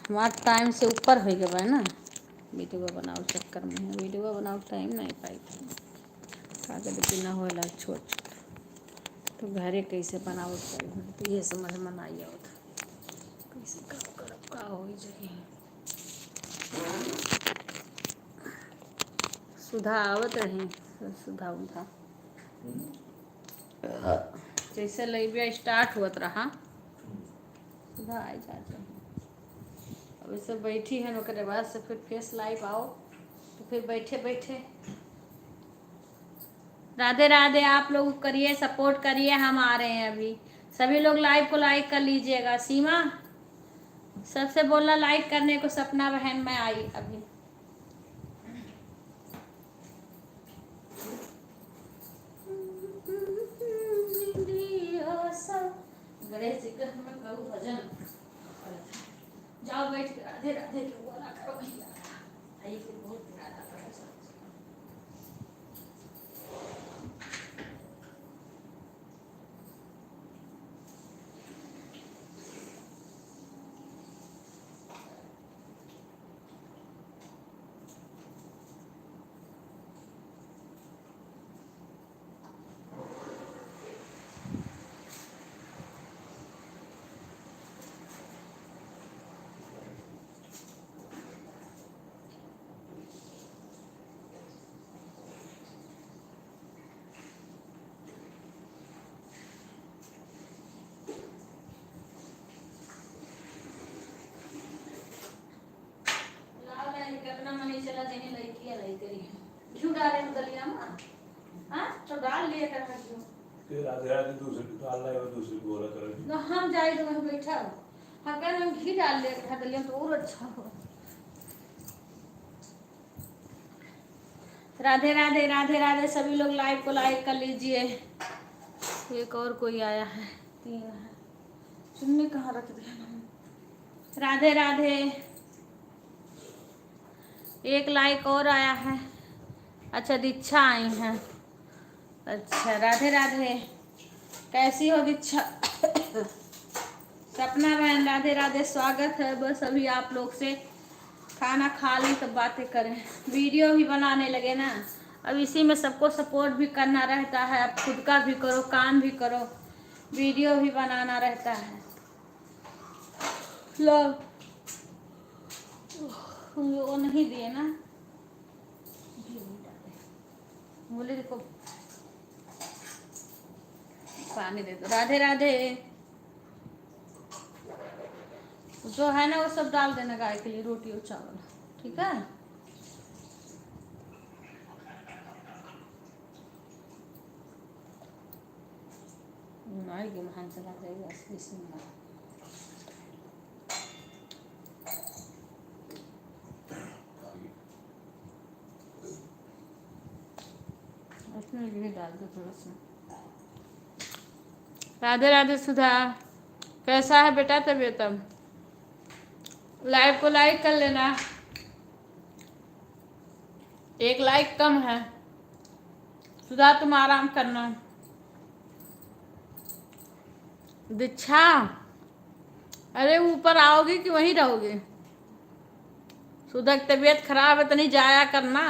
हमारा टाइम से ऊपर हो गया ना, वीडियो बनाओ चक्कर में वीडियो बनाओ टाइम नहीं पाई कागज बिना होला छोट तो घरे कैसे बनाओ तो ये समझ में नहीं आवत कैसे काम करब का हो जाए। सुधा आवत रही सुधा उधा जैसे लाइव स्टार्ट हुआ रहा सुधा आई जा अब इसे बैठी है ओकरे बाद से फिर फेस लाइव आओ तो फिर बैठे बैठे राधे राधे आप लोग करिए सपोर्ट करिए, हम आ रहे हैं अभी। सभी लोग लाइव को लाइक कर लीजिएगा। सीमा सबसे बोला लाइक करने को, सपना बहन मैं आई अभी। गणेश जी का मैं करूँ भजन, जाओ बैठ के राधे राधे के बोला करो भैया आई के बहुत प्यारा लगा सब। चला देने लड़की है नहीं करी क्यों डाले दलिया में हां तो डाल लिए कर क्यों फिर आधे आधे दूसरे डाल रहा है दूसरे बोला करेंगे ना हम जाए तो वहां बैठा हां कहना घी डाल लिया कर दलिया तो और अच्छा हो। राधे राधे राधे राधे सभी लोग लाइव को लाइक कर लीजिए। एक और कोई आया है तीन है चुन्नी कहाँ रख दिया। राधे राधे एक लाइक और आया है। अच्छा दीक्षा आई हैं। अच्छा राधे राधे कैसी हो दीक्षा। सपना बहन राधे राधे स्वागत है। बस अभी आप लोग से खाना खा ली तब बातें करें, वीडियो भी बनाने लगे ना। अब इसी में सबको सपोर्ट भी करना रहता है, अब खुद का भी करो काम भी करो वीडियो भी बनाना रहता है। लो वो नहीं दिए ना बोले देखो पानी दे दो। राधे राधे जो है ना वो सब डाल देना गाय के लिए रोटी और चावल, ठीक है। आएगी महान चला जाएगा इसमें घी डाल दो थोड़ा सा। राधे राधे सुधा कैसा है बेटा तबीयत। अब लाइव को लाइक कर लेना, एक लाइक कम है। सुधा तुम आराम करना। दीक्षा अरे ऊपर आओगी कि वहीं रहोगी। सुधा की तबीयत खराब है तो नहीं जाया करना,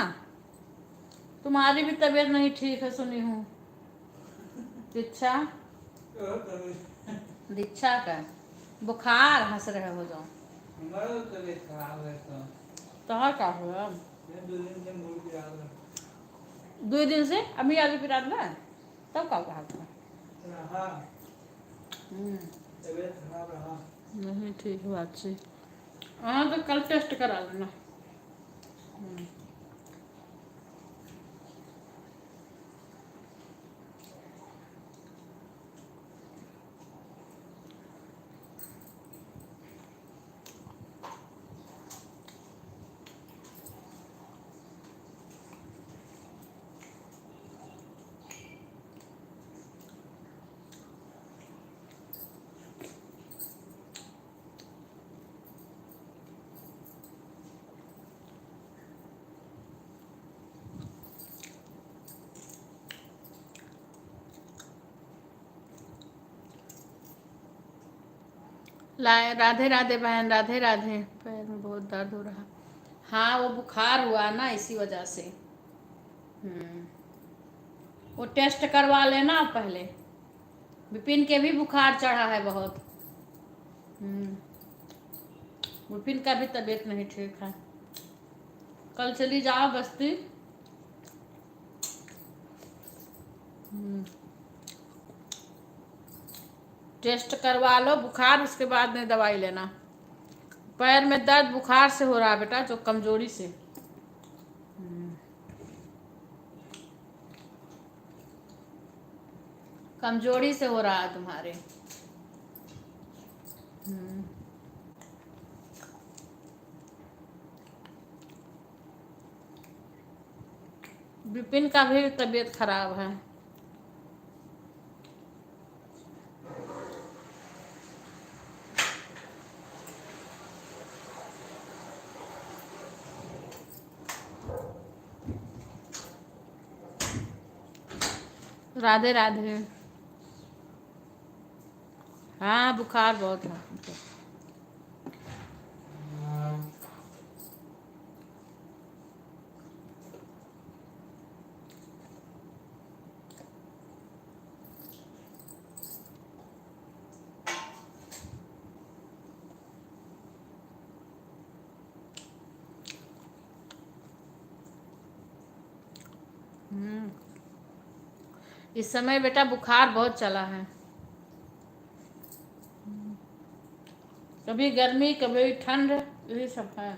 तुम्हारी भी तबीयत नहीं ठीक है सुनी हूँ। दीक्षा दीक्षा का बुखार हंस रहे हो जाओ तो क्या हुआ 2 दिन से अभी आगे फिर रात में तब का कहा था नहीं ठीक बात से। हाँ तो कल टेस्ट करा लेना। लाए राधे राधे बहन, राधे राधे। पैर में बहुत दर्द हो रहा। हाँ वो बुखार हुआ ना, इसी वजह से। हम्म, वो टेस्ट करवा लेना आप पहले। विपिन के भी बुखार चढ़ा है बहुत। हम्म, विपिन का भी तबीयत नहीं ठीक है। कल चली जाओ बस्ती। टेस्ट करवा लो बुखार, उसके बाद में दवाई लेना। पैर में दर्द बुखार से हो रहा है बेटा, जो कमजोरी से। कमजोरी से हो रहा है तुम्हारे। विपिन का भी तबीयत खराब है। राधे राधे। हाँ बुखार बहुत है। इस समय बेटा बुखार बहुत चला है। कभी गर्मी कभी ठंड, यही सब है।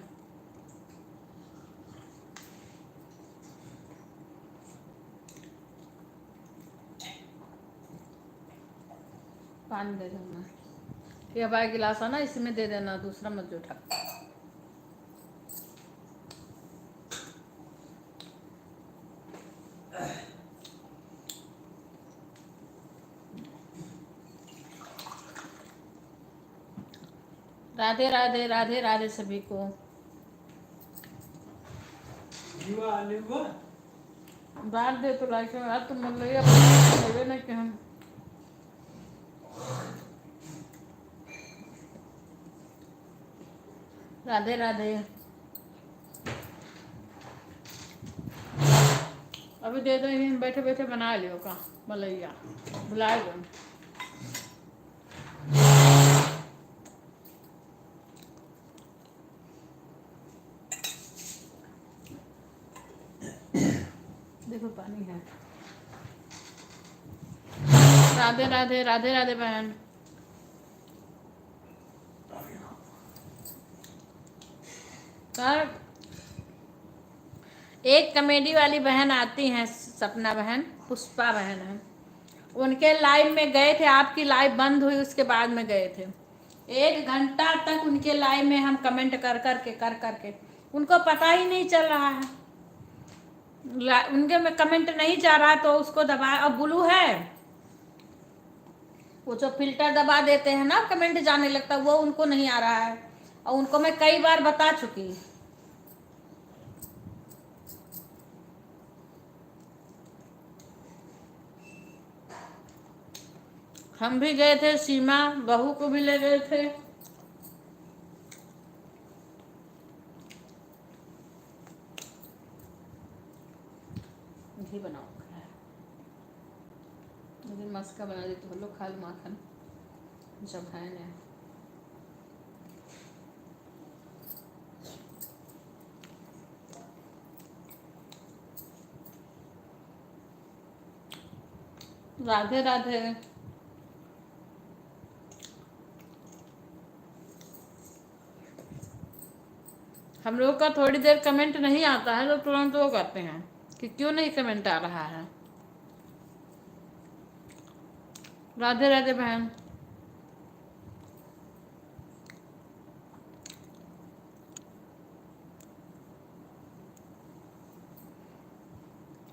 पानी दे देना, ये हमारा गिलास है ना, इसमें दे देना, दूसरा मत जो उठा। राधे राधे, राधे राधे सभी को। डाल दे तो लाइक यार, तुम मतलब नहीं कि हम राधे राधे। अभी दे दो, बैठे बैठे बना लियो का मलैया, बुलाए दो। देखो पानी है। राधे राधे, राधे राधे बहन। सर एक कॉमेडी वाली बहन आती हैं, सपना बहन, पुष्पा बहन है, उनके लाइव में गए थे, आपकी लाइव बंद हुई उसके बाद में गए थे। 1 घंटा तक उनके लाइव में हम कमेंट कर करके उनको पता ही नहीं चल रहा है, उनके में कमेंट नहीं जा रहा, तो उसको दबा। अब ब्लू है, वो जो फिल्टर दबा देते हैं ना, कमेंट जाने लगता, वो उनको नहीं आ रहा है, और उनको मैं कई बार बता चुकी। हम भी गए थे, सीमा बहू को भी ले गए थे। घी बनाओ, मुझे मस्का बना दी तो लोग खा लो माखन, जब है ना। राधे राधे। हम लोग का थोड़ी देर कमेंट नहीं आता है तो तुरंत वो करते हैं कि क्यों नहीं कमेंट आ रहा है। राधे राधे बहन।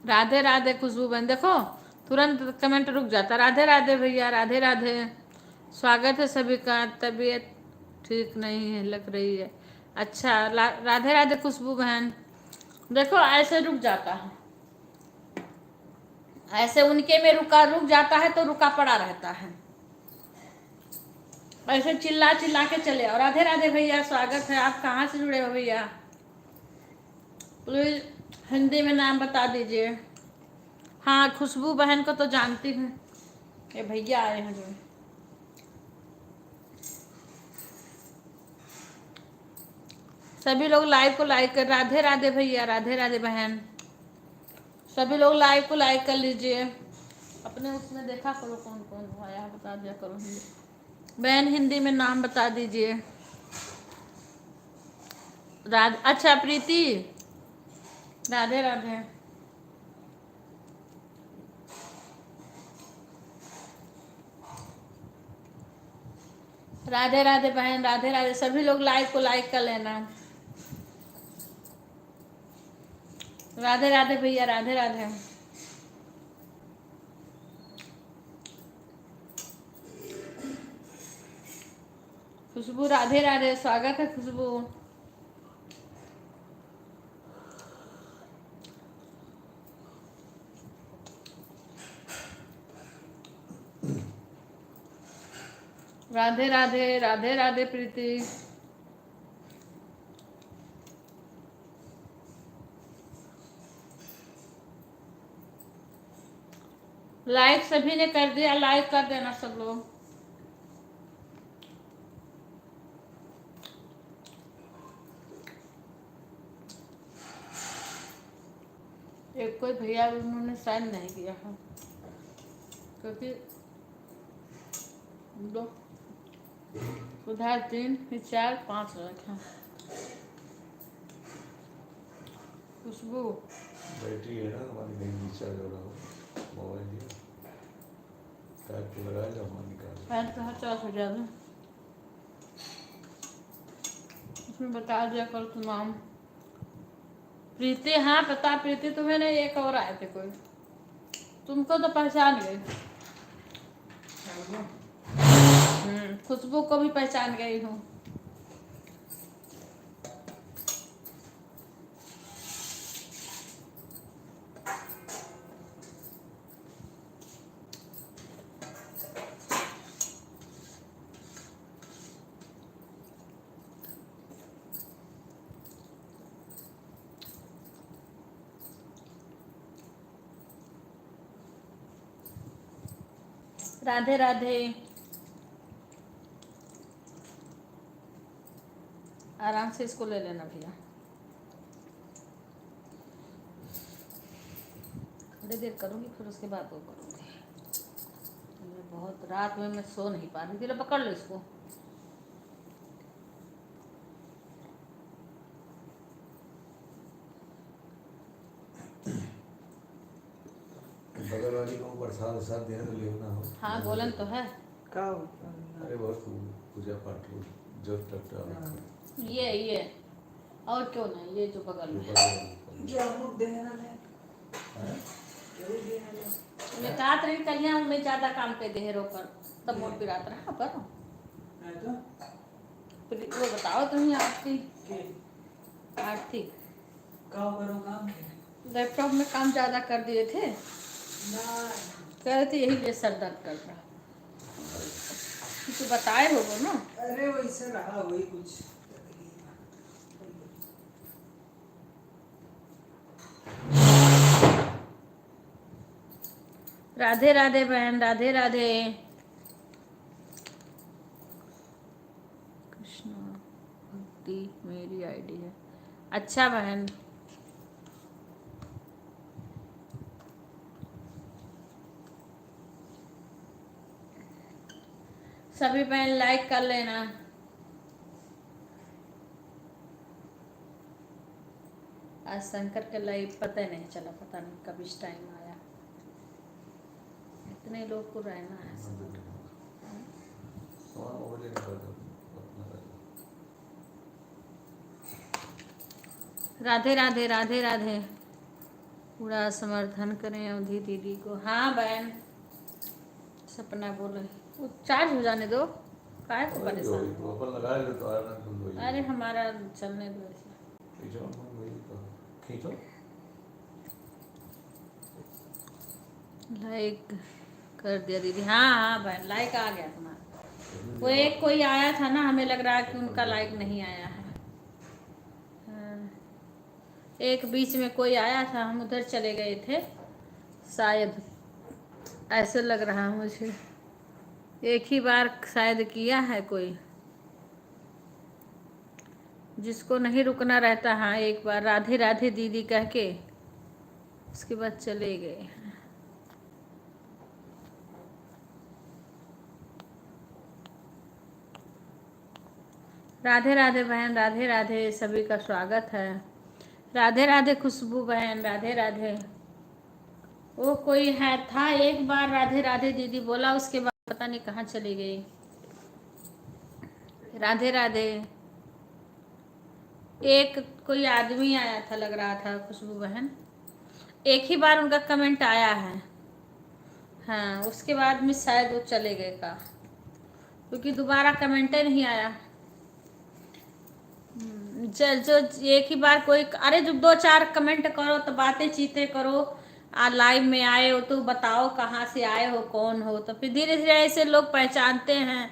राधे राधे खुशबू बहन, देखो तुरंत कमेंट रुक जाता। राधे राधे भैया, राधे राधे, स्वागत है सभी का। तबीयत ठीक नहीं है लग रही है। अच्छा, राधे राधे खुशबू बहन। देखो ऐसे रुक जाता है, ऐसे उनके में रुक जाता है तो रुका पड़ा रहता है। ऐसे चिल्ला चिल्ला के चले और राधे राधे भैया, स्वागत है। आप कहाँ से जुड़े हो भैया? प्लीज हिंदी में नाम बता दीजिए। हाँ, खुशबू बहन को तो जानती हूँ। ये भैया आए हैं जो। सभी लोग लाइव को लाइक कर, राधे राधे भैया, राधे राधे बहन। सभी लोग लाइव को लाइक कर लीजिए। अपने उसमें देखा करो कौन कौन आया, बता दिया करो। हिंदी बहन, हिंदी में नाम बता दीजिए। अच्छा प्रीति, राधे राधे। राधे राधे बहन, राधे राधे। सभी लोग लाइव को लाइक कर लेना। राधे राधे भैया, राधे राधे। खुशबू, राधे राधे, स्वागत है खुशबू। राधे राधे, राधे राधे प्रीति। लाइक सभी ने कर दिया, लाइक कर देना सब लोग। एक कोई भैया उन्होंने साइन नहीं किया है, क्योंकि दो उधर 3 फिर 4 5 रखा। खुशबू बैटरी है ना हमारी, नहीं रिचार्ज हो रहा हो मोबाइल दिया टाइप पे लगाया जब हम निकाल पैंट तो 50 हो जाएगा। उसमें बता दिया कल तुम नाम। प्रीति, हाँ पता प्रीति तुम्हें नहीं, एक और आए थे कोई, तुमको तो पहचान गई। खुशबू को भी पहचान गई हूँ। राधे राधे। आराम से इसको ले लेना भैया। थोड़ी देर करूँगी फिर उसके बाद वो करूँगी। मैं बहुत रात में मैं सो नहीं पा रही थी। पकड़ लो इसको। बगल वाली को प्रसाद वसाद देने तो लेना हो। हाँ बोलन तो है। का अरे बहुत पूजा पाठ हो जो टकटा ये और क्यों नहीं, ये जो बगल में जरूर देना है, जरूर देना है। मैं काट रही कलियां में ज्यादा काम पे देहरों पर तब मोट पिरात रहा पर है तो वो बताओ तुम्हें आरती के आरती का करो काम लैपटॉप में काम ज्यादा कर दिए थे, ना कह रहे थे यही लिए सर दर्द कर रहा। तो बताए होगो ना। अरे वैसे रहा वही कुछ। राधे राधे बहन, राधे राधे। कृष्णा भक्ति मेरी आईडी है। अच्छा बहन, सभी बहन लाइक कर लेना। आज शंकर के लाइव पता नहीं चला, पता नहीं कब इस टाइम आया। इतने लोग को रहना है। राधे राधे, राधे राधे। पूरा समर्थन करें अवधि दीदी को। हाँ बहन, सपना बोले वो चार्ज हो जाने दो, काहे को परेशान। अरे हमारा चलने दो ऐसा। लाइक कर दिया दीदी। हाँ हाँ बहन, लाइक आ गया तुम्हारा। वो एक कोई आया था ना, हमें लग रहा है कि उनका लाइक नहीं आया है। हाँ, एक बीच में कोई आया था, हम उधर चले गए थे शायद, ऐसे लग रहा है मुझे। एक ही बार शायद किया है कोई, जिसको नहीं रुकना रहता। हाँ, एक बार राधे राधे दीदी कह के उसके बाद चले गए। राधे राधे बहन, राधे राधे, सभी का स्वागत है। राधे राधे खुशबू बहन, राधे राधे। वो कोई है था एक बार राधे राधे दीदी बोला, उसके बाद पता नहीं कहाँ चली गई। राधे राधे। एक कोई आदमी आया था लग रहा था खुशबू बहन, एक ही बार उनका कमेंट आया है। हाँ, उसके बाद में शायद वो चले गए का, क्योंकि दोबारा कमेंट ही नहीं आया। जो एक ही बार कोई, अरे जब 2-4 कमेंट करो तो बातें चीते करो, लाइव में आए हो तो बताओ कहाँ से आए हो, कौन हो, तो फिर धीरे धीरे ऐसे लोग पहचानते हैं।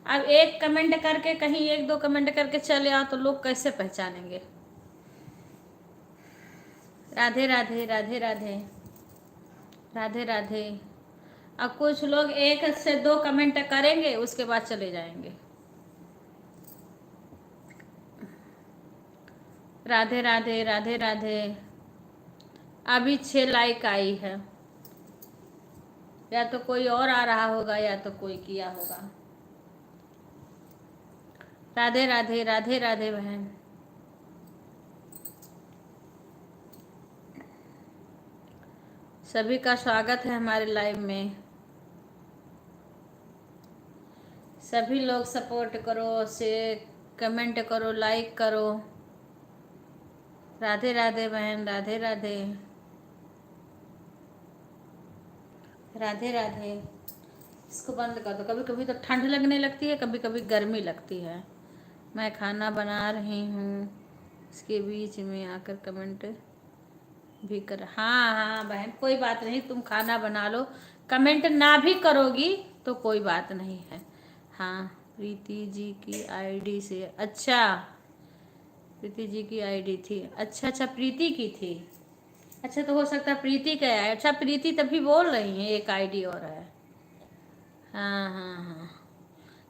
अब एक कमेंट करके कहीं 1-2 कमेंट करके चले आओ तो लोग कैसे पहचानेंगे। राधे राधे, राधे राधे, राधे राधे। अब कुछ लोग 1 से 2 कमेंट करेंगे, उसके बाद चले जाएंगे। राधे राधे, राधे राधे। अभी 6 लाइक आई है, या तो कोई और आ रहा होगा या तो कोई किया होगा। राधे राधे, राधे राधे बहन। सभी का स्वागत है हमारे लाइव में। सभी लोग सपोर्ट करो, से कमेंट करो, लाइक करो। राधे राधे बहन, राधे राधे, राधे राधे। इसको बंद कर दो। कभी कभी तो ठंड लगने लगती है, कभी कभी गर्मी लगती है। मैं खाना बना रही हूँ, इसके बीच में आकर कमेंट भी कर। हाँ हाँ बहन, कोई बात नहीं, तुम खाना बना लो, कमेंट ना भी करोगी तो कोई बात नहीं है। हाँ, प्रीति जी की आईडी से। अच्छा, प्रीति जी की आईडी थी। अच्छा अच्छा, प्रीति की थी। अच्छा, तो हो सकता है प्रीति का है। अच्छा, प्रीति तभी बोल रही है, एक आईडी और है। हाँ हाँ हाँ,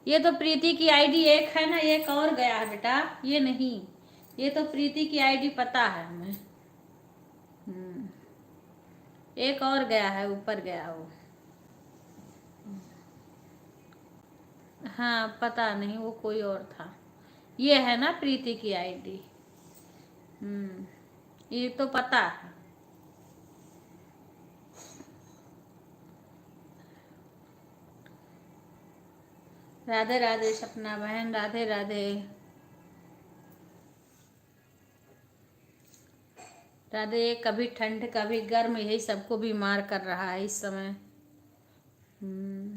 ये तो प्रीति की आईडी एक है ना, एक और गया है बेटा, ये नहीं, ये तो प्रीति की आईडी पता है हमें। एक और गया है, ऊपर गया वो। हाँ, पता नहीं वो कोई और था। ये है ना प्रीति की आईडी। ये तो पता है। राधे राधे सपना बहन, राधे राधे, राधे। कभी ठंड कभी गर्म, यही सबको बीमार कर रहा है इस समय।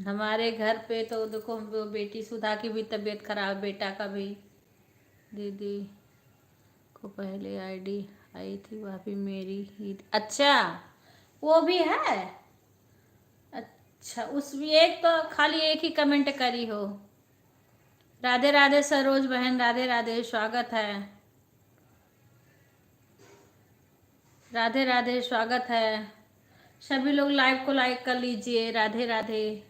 हमारे घर पे तो देखो, बेटी सुधा की भी तबीयत खराब, बेटा का भी। दीदी को पहले आईडी आई थी, वह भी मेरी ही। अच्छा, वो भी है। अच्छा, उस भी एक तो खाली एक ही कमेंट करी हो। राधे राधे सरोज बहन, राधे राधे, स्वागत है। राधे राधे, स्वागत है। सभी लोग लाइव को लाइक कर लीजिए। राधे राधे।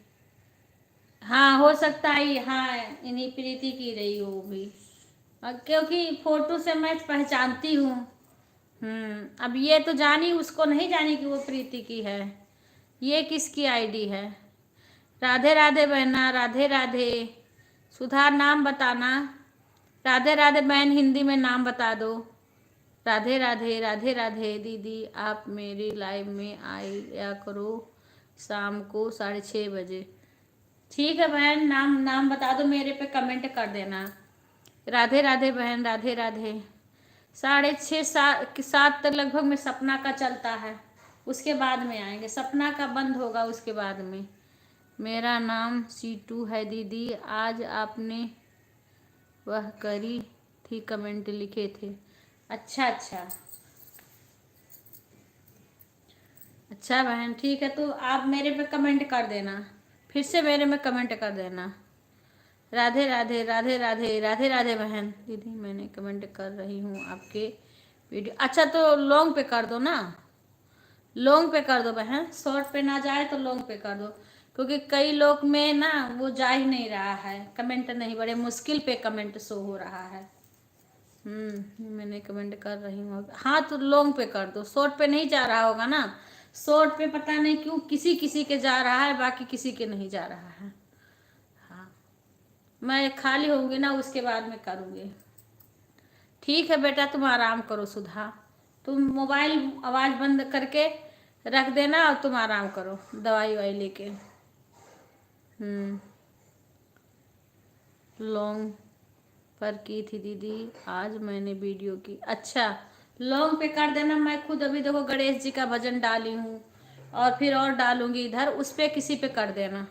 हाँ, हो सकता है, हाँ, इन्हीं प्रीति की रही हो वो भी, क्योंकि फोटो से मैं पहचानती हूँ। अब ये तो जानी, उसको नहीं जानी कि वो प्रीति की है। ये किसकी आईडी है? राधे राधे बहना, राधे राधे। सुधार नाम बताना। राधे राधे बहन, हिंदी में नाम बता दो। राधे राधे, राधे राधे दीदी, आप मेरी लाइव में आया करो शाम को 6:30 बजे। ठीक है बहन, नाम बता दो, मेरे पे कमेंट कर देना। राधे राधे बहन, राधे राधे। 6:30 7 तक लगभग में सपना का चलता है, उसके बाद में आएंगे। सपना का बंद होगा उसके बाद में। मेरा नाम सीटू है दीदी, आज आपने वह करी थी, कमेंट लिखे थे। अच्छा अच्छा, अच्छा बहन, ठीक है, तो आप मेरे पे कमेंट कर देना, फिर से मेरे में कमेंट कर देना। राधे राधे राधे राधे राधे राधे बहन। दीदी मैंने कमेंट कर रही हूँ आपके वीडियो। अच्छा तो लॉन्ग पे कर दो ना, लॉन्ग पे कर दो बहन, शॉर्ट पे ना जाए तो लॉन्ग पे कर दो, क्योंकि कई लोग में ना वो जा ही नहीं रहा है, कमेंट नहीं, बड़े मुश्किल पे कमेंट शो हो रहा है। मैंने कमेंट कर रही हूँ। हाँ तो लॉन्ग पे कर दो, शॉर्ट पे नहीं जा रहा होगा ना, शॉर्ट पे पता नहीं क्यों किसी किसी के जा रहा है, बाकी किसी के नहीं जा रहा है। हाँ मैं खाली होंगी ना उसके बाद में करूँगी। ठीक है बेटा तुम आराम करो सुधा, तुम मोबाइल आवाज़ बंद करके रख देना और तुम आराम करो दवाई वाई लेके। लॉन्ग पर की थी दीदी, आज मैंने वीडियो की। अच्छा लॉन्ग पे कर देना, मैं खुद अभी देखो गणेश जी का भजन डाली हूँ और फिर और डालूंगी इधर, उस पे किसी पे कर देना।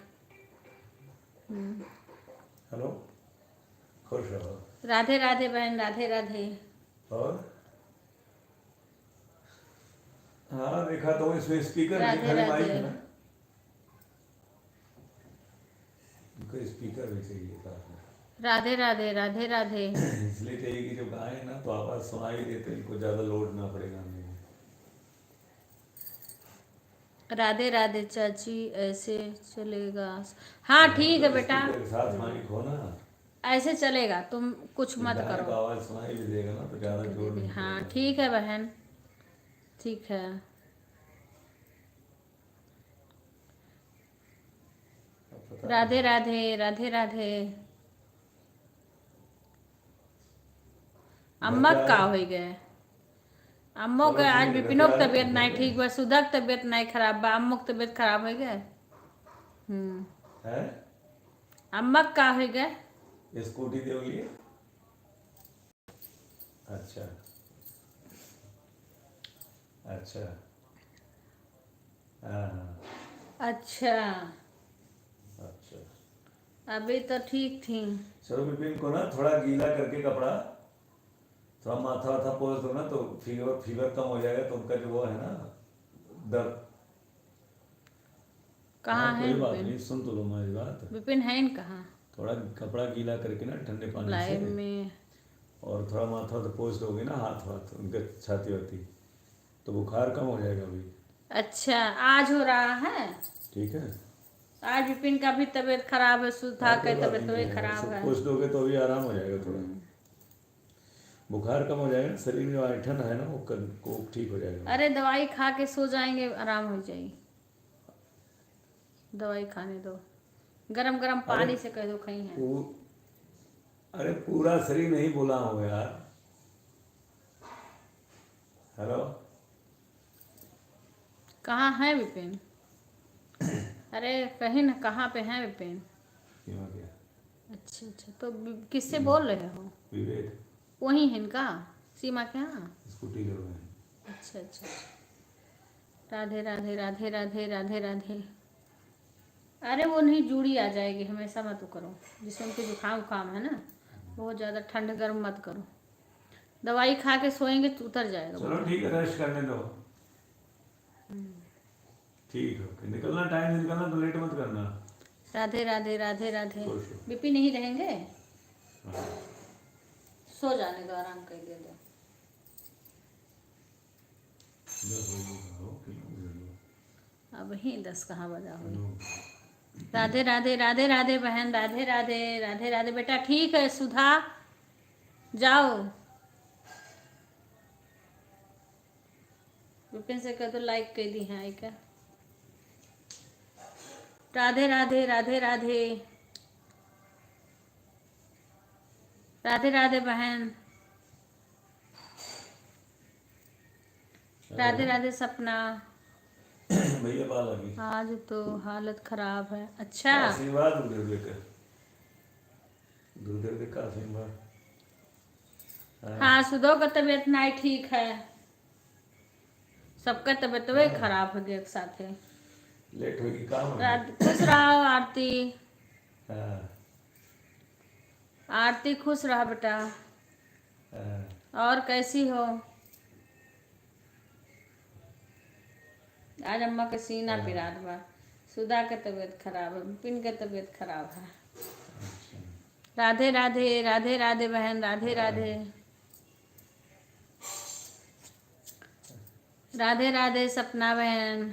हेलो, खुश रहो। राधे राधे बहन, राधे राधे। और हाँ देखा तो इसमें स्पीकर नहीं, राधे खाली माइक राधे है ना, इनको स्पीकर भी चाहिए था। राधे राधे राधे राधे। इसलिए चाहिए कि जब गाएं ना तो आवाज सुनाई देते, इनको ज्यादा लोड ना पड़ेगा हमें। राधे राधे चाची, ऐसे चलेगा? हाँ ठीक है बेटा, स्पीकर के साथ माइक हो ना, ऐसे चलेगा, तुम कुछ जब मत गाएं तो करो। आवाज सुनाई भी देगा ना, तो ज्यादा जोर दीदी नहीं हाँ पड़ेगा। ठीक है बहन, ठीक है। अब पता राधे राधे राधे राधे। अम्मा घर पे का आए? हो गए, अम्मो के चलो आज ठीक है, घर पे विपिनो आ के गए तबीयत तुम नहीं घर ठीक में? बा, सुधा के तबीयत नहीं खराब बा, अम्मो के तबीयत खराब हो गए। है अम्मा का हो गए। स्कूटी दोगे? अच्छा अच्छा, हाँ अच्छा अच्छा। अभी तो ठीक थी। चलो विपिन को ना थोड़ा गीला करके कपड़ा, थोड़ा माथा वाथा पोंछ दो ना, तो फीवर फीवर कम हो जाएगा, तो उनका जो वो है ना दर्द। कहाँ हाँ है कोई बात विपिन? नहीं, सुन तो लो मेरी बात। विपिन है इन कहाँ? थोड़ा कपड़ा गीला करके ना ठंडे पानी से, लाइव में। और थोड़ा माथा वाथा पोंछ दोगे ना, हाथ वाथ उनके, छाती वाती, तो बुखार कम हो जाएगा अभी। अच्छा आज हो रहा है? ठीक है, आज विपिन का भी तबीयत खराब है, सुधा हाँ का कोई बात तबीयत नहीं भी है, खराब सब है। पोंछ दोगे तो अभी आराम हो जाएगा, थोड़ा बुखार कम हो जाएगा, शरीर में जो ऐंठन है ना वो को ठीक हो जाएगा। अरे दवाई खा के सो जाएंगे, आराम हो जाएगी, दवाई खाने दो, गरम गरम अरे पानी से कह दो कहीं है। अरे पूरा शरीर नहीं बोला हूँ यार। हेलो, कहाँ है विपिन? अरे कहीं ना, कहाँ पे है विपिन? क्यों क्या? अच्छा अच्छा, तो किससे बोल रहे हो? विवेक वही है इनका, सीमा के यहाँ? स्कूटी ले रहे हैं। अच्छा अच्छा। राधे राधे राधे राधे राधे राधे। अरे वो नहीं, जूड़ी आ जाएगी, हमेशा मत करो, जिसमें उनको जुकाम उखाम है ना, बहुत ज़्यादा ठंड गर्म मत करो, दवाई खा के सोएंगे तो उतर जाएगा चलो बुखार। ठीक है, रेस्ट करने दो। ठीक है, ओके, निकलना टाइम से निकलना, तो लेट मत करना। राधे राधे राधे राधे। खुश हो। बीपी नहीं रहेंगे, हाँ। सो जाने दो, आराम कर दे दो। 10 बजे का हो, कितना बजे हो? अब ही 10 कहाँ बजा हुई। नो। राधे राधे राधे राधे बहन, राधे राधे राधे राधे बेटा। ठीक है सुधा, जाओ। विपिन से कह दो लाइक कर दी है क्या? राधे राधे राधे राधे राधे राधे बहन, राधे राधे सपना। भैया बाल लगी। आज तो हालत खराब है। अच्छा आशीर्वाद दूर दे के, दूर दे का आशीर्वाद। हाँ, सुधो का तबीयत नहीं ठीक है, सबका तबीयत वही खराब हो गया एक साथ है। लेट होगी काम है। खुश रहो आरती, हाँ आरती खुश रहा बेटा। हाँ। और कैसी हो? आज अम्मा के सीना पिरात बा, सुधा के तबीयत खराब है, विपिन के तबीयत खराब है। अच्छा। राधे राधे, राधे राधे बहन, राधे राधे, राधे राधे सपना बहन,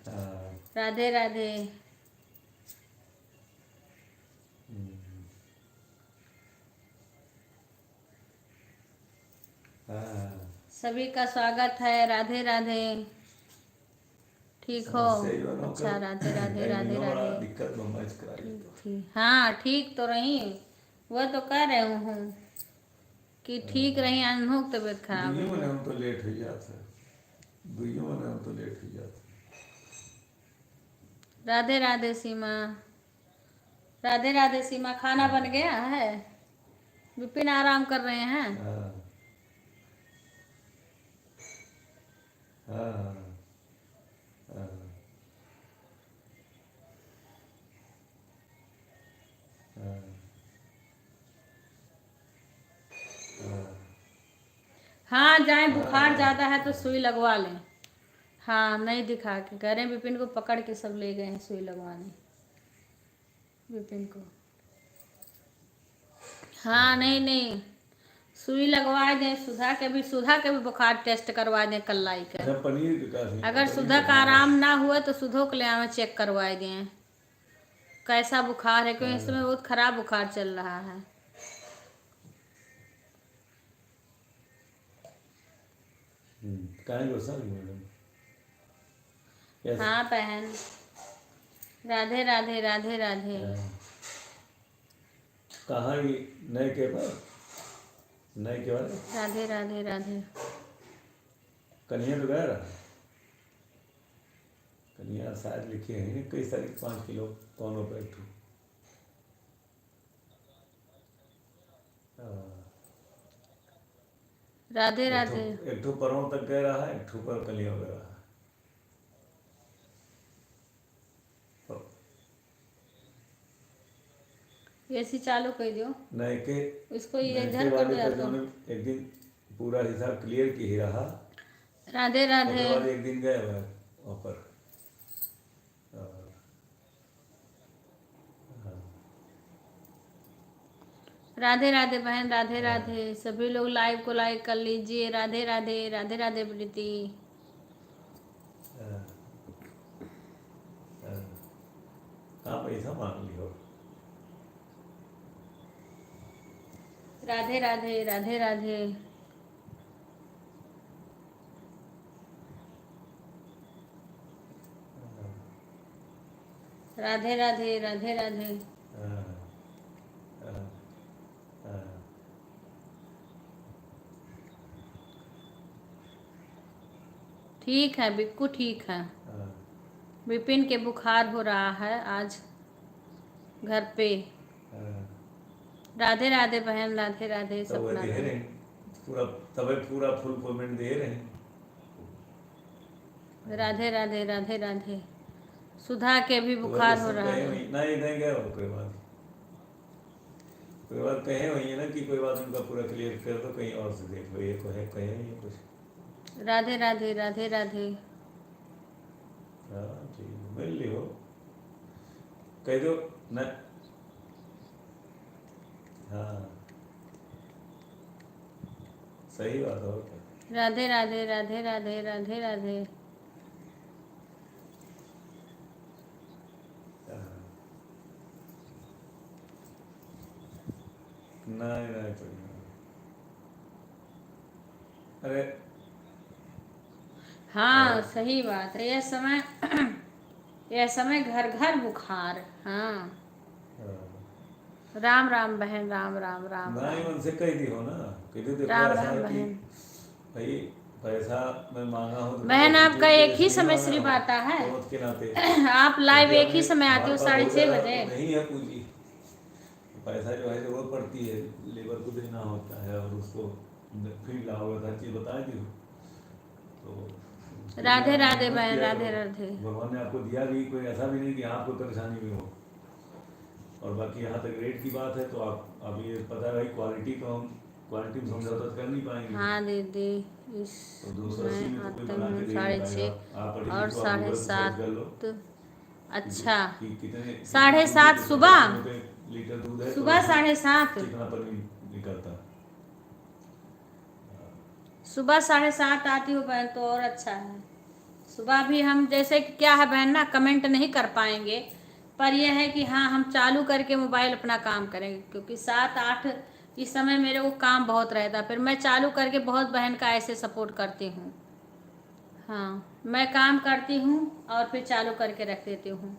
हाँ, राधे राधे। हाँ, सभी का स्वागत है, राधे राधे। ठीक हो? समस्या ही बनो अच्छा, कर राधे राधे, कई राधे महीनों बड़ा राधे। दिक्कत में मैच कराई ठीक तो थी, हाँ ठीक तो रही, वह तो कह रहे हूँ कि ठीक रही, अनुभव तबीयत खराब दुइयों हो में गई। हम तो लेट हो जाते दुइयों में हम तो लेट हो जाते राधे राधे सीमा, राधे राधे सीमा। खाना बन गया है? विपिन आराम कर रहे हैं? हाँ हाँ हाँ हाँ हाँ जाए, बुखार ज़्यादा है तो सुई लगवा लें। हाँ नहीं दिखा के कह रहे हैं, विपिन को पकड़ के सब ले गए हैं सुई लगवाने, विपिन को। हाँ नहीं नहीं, सुई लगवा दें। सुधा के भी बुखार टेस्ट करवा दें कल लाई कर। अच्छा पनीर के काफी अगर पनीर सुधा के का हाँ आराम ना हुआ तो सुधो के ले आवे, चेक करवाए दें कैसा बुखार है, क्योंकि इस समय बहुत खराब बुखार चल रहा है। कहाँ गुस्सा नहीं मैडम यस हाँ बहन, राधे राधे, राधे राधे। कहाँ ये नए के बाद नए के बाद राधे राधे राधे। कन्हैया तो गया रहा कन्हैया शायद लिखे हैं कई सारी 5 किलो कौन पे एक राधे राधे। एक ठो परवों तक गया रहा एक ठो पर कलियों गया रहा एसी चालू कर दो, नए के इसको ये नए के इधर कर वाले दिया का तो। जो एक दिन पूरा हिसाब क्लियर की ही रहा राधे राधे, उसके बाद एक दिन गए वहाँ पर राधे राधे बहन, राधे राधे। सभी लोग लाइव को लाइक कर लीजिए। राधे राधे, राधे राधे प्रीति। कहाँ पैसा मांग लियो राधे राधे, राधे राधे। राधे राधे, राधे राधे। ठीक है बिक्कू, ठीक है। विपिन के बुखार हो रहा है आज घर पे। राधे राधे बहन, राधे राधे तो वह सपना दे रहे बहन। हैं पूरा तबे पूरा फुल पेमेंट दे रहे हैं राधे राधे, राधे राधे। सुधा के भी तो बुखार वह हो सब रहा कहे है। वही नहीं देंगे और कोई बात कहे वही है ना कि कोई बात उनका पूरा क्लियर कर दो कहीं और से देख लो ये को है कहे ये कुछ राधे राधे, राधे राधे। हाँ ठीक है, मिल लियो कह दो न हाँ सही बात हो क्या राधे राधे, राधे राधे, राधे राधे। नहीं नहीं तो नहीं अरे हाँ सही बात है। यह समय घर घर बुखार। हाँ राम राम बहन, राम राम, राम नहीं राम, उनसे कह दी हो ना कह दो देखो राम ऐसा राम है कि बहन। भाई पैसा मैं मांगा हूँ तो बहन मेरे आपका को एक ही इसलिए समय मांगा सिर्फ हूँ, आता है। बहुत के नाते आप लाइव क्योंकि एक ही हमें समय आते हो, हमारे पास 6:30 बहुत बजे। ज़्यादा नहीं है पूंजी पैसा जो है जरूरत पड़ती है लेबर को देना होता है और उसको फील्ड लागत हर चीज़ बता दी तो राधे राधे मत बहन, किया राधे करो। राधे। भगवान ने आपको दिया भी कोई ऐसा भी नहीं कि आपको परेशानी भी हो और बाकी यहाँ तक रेट की बात है तो आप अभी ये पता है भाई क्वालिटी तो हम क्वालिटी में समझौता तो कर नहीं पाएंगे हाँ दीदी, इस तो 280 में तो कोई आते बना के हैं दे नहीं पाएगा 6:30 आप पढ़े और लिखो आप गूगल से सर्च कर लो 7:30। अच्छा, कि कितने 7:30 सुबह। लीटर दूध है सुबह 7:30 चिकना पनीर निकलता। सुबह 7:30 आती हूँ बहन, तो और अच्छा है। सुबह भी हम जैसे कि क्या है बहन ना, कमेंट नहीं कर पाएंगे, पर यह है कि हाँ हम चालू करके मोबाइल अपना काम करेंगे, क्योंकि 7-8 इस समय मेरे को काम बहुत रहता है। फिर मैं चालू करके बहुत बहन का ऐसे सपोर्ट करती हूँ। हाँ, मैं काम करती हूँ और फिर चालू करके रख देती हूँ,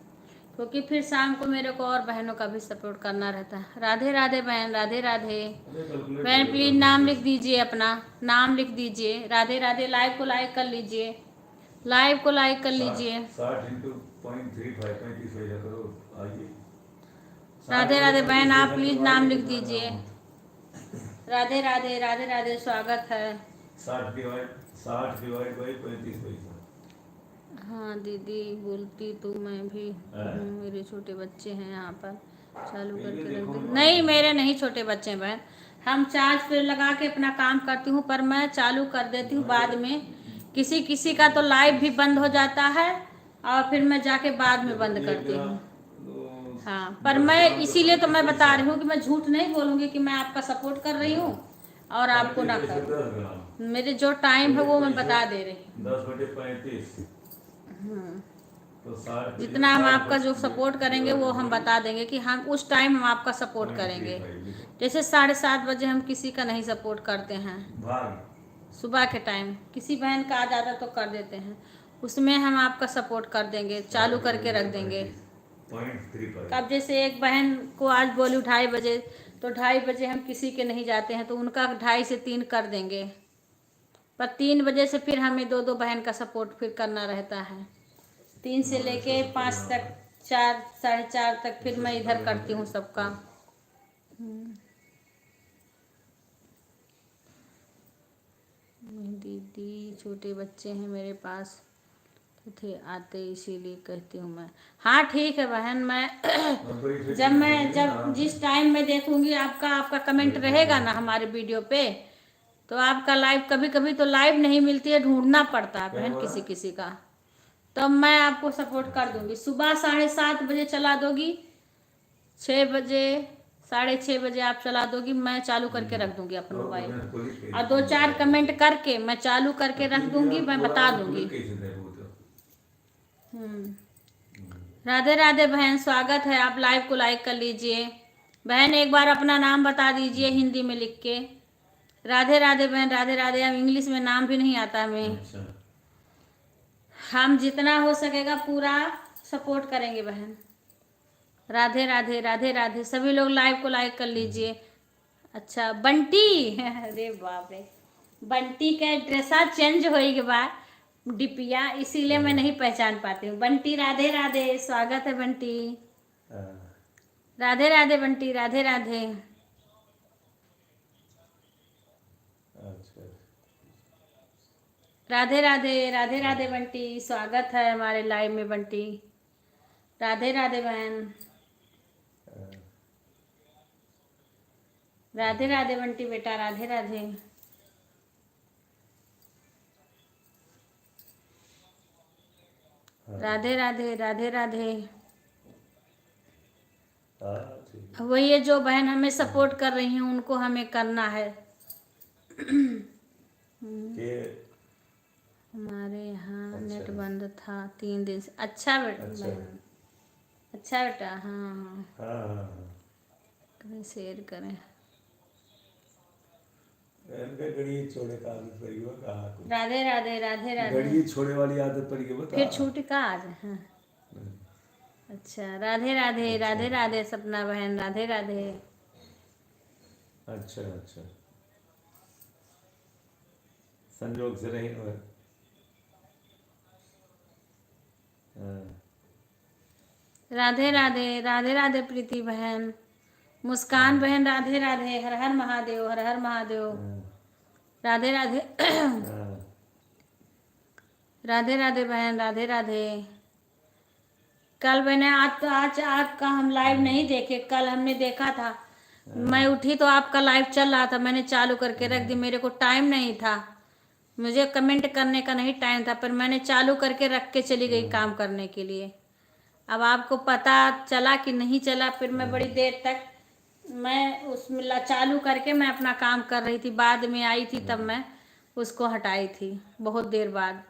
क्योंकि फिर शाम को मेरे को और बहनों का भी सपोर्ट करना रहता है। राधे राधे बहन, राधे राधे बहन। प्लीज नाम लिख दीजिए, अपना नाम लिख दीजिए। राधे राधे। लाइव को लाइक कर लीजिए, लाइव को लाइक कर लीजिए। 60 इंटू 0.35 35 हो जाता तो आइए। राधे राधे बहन, आप प्लीज नाम लिख दीजिए। राधे राधे, राधे राधे, स्वागत है। 60 डिवाइड बाई 35 पैसा। हाँ दीदी बोलती तो मैं भी हूँ, मेरे छोटे बच्चे हैं यहाँ पर, चालू करके रख दे। नहीं मेरे नहीं छोटे बच्चे हैं बहन, हम चार्ज पे लगा के अपना काम करती हूँ, पर मैं चालू कर देती हूँ बाद में। किसी किसी का तो लाइव भी बंद हो जाता है और फिर मैं जाके बाद में बंद करती हूँ। हाँ, पर मैं इसीलिए तो मैं बता रही हूँ कि मैं झूठ नहीं बोलूँगी कि मैं आपका सपोर्ट कर रही हूँ और आपको ना कर। मेरे जो टाइम है वो मैं बता दे रही हूँ। 10/35 तो 60 जितना हम आपका जो सपोर्ट करेंगे वो हम बता देंगे कि हम उस टाइम हम आपका सपोर्ट करेंगे। जैसे 7:30 बजे हम किसी का नहीं सपोर्ट करते हैं, सुबह के टाइम किसी बहन का आ जाता तो कर देते हैं, उसमें हम आपका सपोर्ट कर देंगे, चालू करके रख देंगे। अब जैसे एक बहन को आज बोली 2:30 बजे, तो 2:30 बजे हम किसी के नहीं जाते हैं, तो उनका 2:30 से 3 कर देंगे। पर 3 बजे से फिर हमें 2-2 बहन का सपोर्ट फिर करना रहता है। 3 से लेके 5 तक, 4 4:30 तक फिर मैं इधर करती हूँ सबका। दीदी छोटे बच्चे हैं मेरे पास तो थे आते, इसीलिए कहती हूँ मैं। हाँ ठीक है बहन, मैं जब जिस टाइम में देखूंगी आपका कमेंट रहेगा ना हमारे वीडियो पे, तो आपका लाइव कभी कभी तो लाइव नहीं मिलती है, ढूंढना पड़ता है बहन किसी किसी का, तो मैं आपको सपोर्ट कर दूंगी। सुबह 7:30 बजे चला दोगी, 6 बजे 6:30 बजे आप चला दोगी, मैं चालू करके रख दूंगी अपना मोबाइल, और 2-4 कमेंट करके मैं चालू करके रख दूंगी, मैं बता दूंगी। राधे राधे बहन, स्वागत है। आप लाइव को लाइक कर लीजिए बहन, एक बार अपना नाम बता दीजिए हिंदी में लिख के। राधे राधे बहन, राधे राधे। अब इंग्लिश में नाम भी नहीं आता हमें। हम जितना हो सकेगा पूरा सपोर्ट करेंगे बहन। राधे राधे, राधे राधे। सभी लोग लाइव को लाइक कर लीजिए। अच्छा बंटी अरे बाप रे, बंटी का ड्रेसा चेंज होए के बाद डिपिया, इसीलिए मैं नहीं पहचान पाती हूँ। बंटी राधे राधे, स्वागत है बंटी। राधे राधे बंटी, राधे राधे। राधे राधे, राधे राधे बंटी, स्वागत है हमारे लाइव में बंटी। राधे राधे बहन, राधे राधे बंटी बेटा, राधे राधे। राधे राधे, राधे राधे। वही है जो बहन हमें सपोर्ट कर रही हैं उनको हमें करना है। हमारे यहाँ नेट बंद था 3 दिन से। अच्छा बेटा, अच्छा बेटा। हाँ हाँ, करें शेयर करें। राधे राधे, राधे राधे। छोड़े वाली आदत पड़ी है, बता फिर छूट का आज। हाँ अच्छा, राधे राधे, राधे राधे सपना बहन, राधे राधे। अच्छा अच्छा, संजोग से नहीं हुआ। राधे राधे, राधे राधे प्रीति बहन, मुस्कान बहन, राधे राधे। हर हर महादेव, हर हर महादेव। राधे राधे, राधे राधे बहन, राधे राधे। कल मैंने आज आपका हम लाइव नहीं देखे, कल हमने देखा था। मैं उठी तो आपका लाइव चल रहा था, मैंने चालू करके रख दी, मेरे को टाइम नहीं था, मुझे कमेंट करने का नहीं टाइम था, पर मैंने चालू करके रख के चली गई काम करने के लिए। अब आपको पता चला कि नहीं चला, फिर मैं बड़ी देर तक मैं उसमें चालू करके मैं अपना काम कर रही थी, बाद में आई थी तब मैं उसको हटाई थी बहुत देर बाद।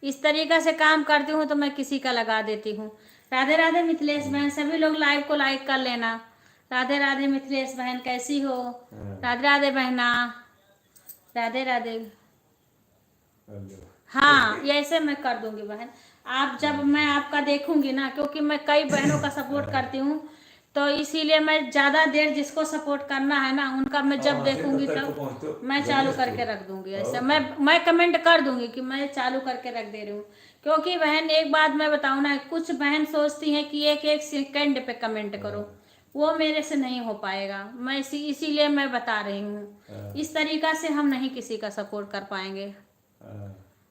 इस तरीक़ा से काम करती हूँ तो मैं किसी का लगा देती हूँ। राधे राधे मिथिलेश बहन, सभी लोग लाइव को लाइक कर लेना। राधे राधे मिथिलेश बहन, कैसी हो? राधे राधे बहना, राधे राधे। हाँ, ये ऐसे मैं कर दूंगी बहन। आप जब मैं आपका देखूंगी ना, क्योंकि मैं कई बहनों का सपोर्ट करती हूँ, तो इसीलिए मैं ज़्यादा देर जिसको सपोर्ट करना है ना, उनका मैं जब देखूंगी तब मैं चालू करके रख दूंगी। ऐसा मैं कमेंट कर दूंगी कि मैं चालू करके रख दे रही हूँ। क्योंकि बहन एक बात मैं बताऊँ ना, कुछ बहन सोचती हैं कि एक एक सेकंड पे कमेंट करो, वो मेरे से नहीं हो पाएगा। मैं इसीलिए मैं बता रही हूँ, इस तरीक़ा से हम नहीं किसी का सपोर्ट कर पाएंगे।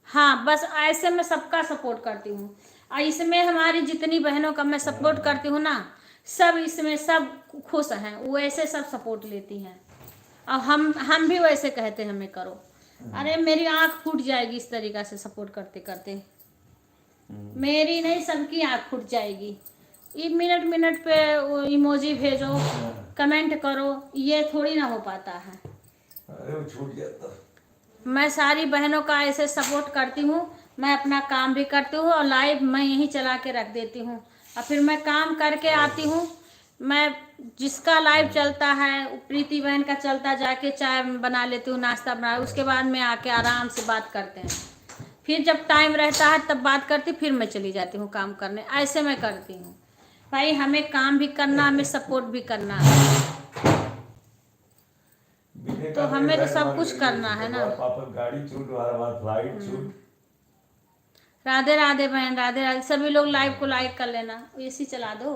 हाँ, बस ऐसे मैं सबका सपोर्ट करती हूँ, और इसमें हमारी जितनी बहनों का मैं सपोर्ट करती हूँ ना, सब इसमें सब खुश हैं, वो ऐसे सब सपोर्ट लेती हैं। और हम भी वैसे कहते हैं हमें करो। अरे मेरी आँख फूट जाएगी इस तरीक़ा से सपोर्ट करते करते, मेरी नहीं सबकी आँख फूट जाएगी। ये मिनट मिनट पे वो इमोजी भेजो, कमेंट करो, ये थोड़ी ना हो पाता है। अरे वो छूट जाता। मैं सारी बहनों का ऐसे सपोर्ट करती हूँ, मैं अपना काम भी करती हूँ और लाइव मैं यहीं चला के रख देती हूँ, और फिर मैं काम करके आती हूँ। मैं जिसका लाइव चलता है, प्रीति बहन का चलता, जाके चाय बना लेती हूँ, नाश्ता बना, उसके बाद में आके आराम से बात करते हैं। फिर जब टाइम रहता है तब बात करती, फिर मैं चली जाती हूँ काम करने। ऐसे मैं करती हूँ भाई, हमें काम भी करना, हमें सपोर्ट भी करना है, तो हमें तो सब कुछ करना है ना। गाड़ी छूट, फ्लाइट छूट। राधे राधे बहन, राधे राधे। सभी लोग लाइव को लाइक कर लेना, एसी चला दो।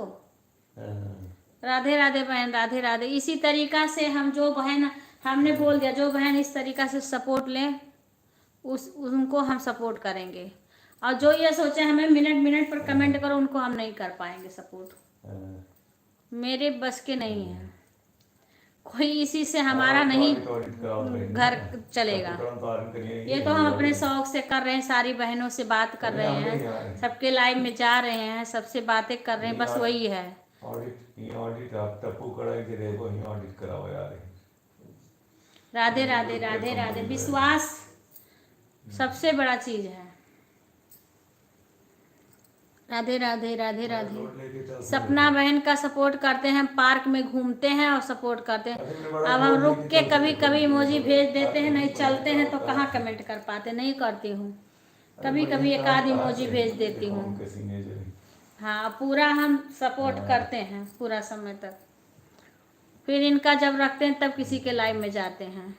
राधे राधे बहन, राधे राधे। इसी तरीक़ा से हम जो बहन, हमने बोल दिया, जो बहन इस तरीक़ा से सपोर्ट लें उनको हम सपोर्ट करेंगे। और जो ये सोचे हमें मिनट मिनट पर कमेंट करो, उनको हम नहीं कर पाएंगे सपोर्ट, मेरे बस के नहीं है। कोई इसी से हमारा नहीं घर चलेगा। ये तो हम अपने शौक से कर रहे हैं, सारी बहनों से बात कर रहे हैं, सबके लाइव में जा रहे हैं, सबसे बातें कर रहे हैं, बस वही है। राधे राधे, राधे राधे। विश्वास सबसे बड़ा चीज है। राधे राधे, राधे राधे। सपना बहन का सपोर्ट करते हैं, पार्क में घूमते हैं और सपोर्ट करते हैं। अब हम रुक के कभी कभी इमोजी भेज देते हैं, नहीं चलते हैं तो कहाँ कमेंट कर पाते, नहीं करती हूँ। कभी कभी एक आध इमोजी भेज देती हूँ। हाँ, पूरा हम सपोर्ट करते हैं पूरा समय तक, फिर इनका जब रखते हैं तब किसी के लाइव में जाते हैं।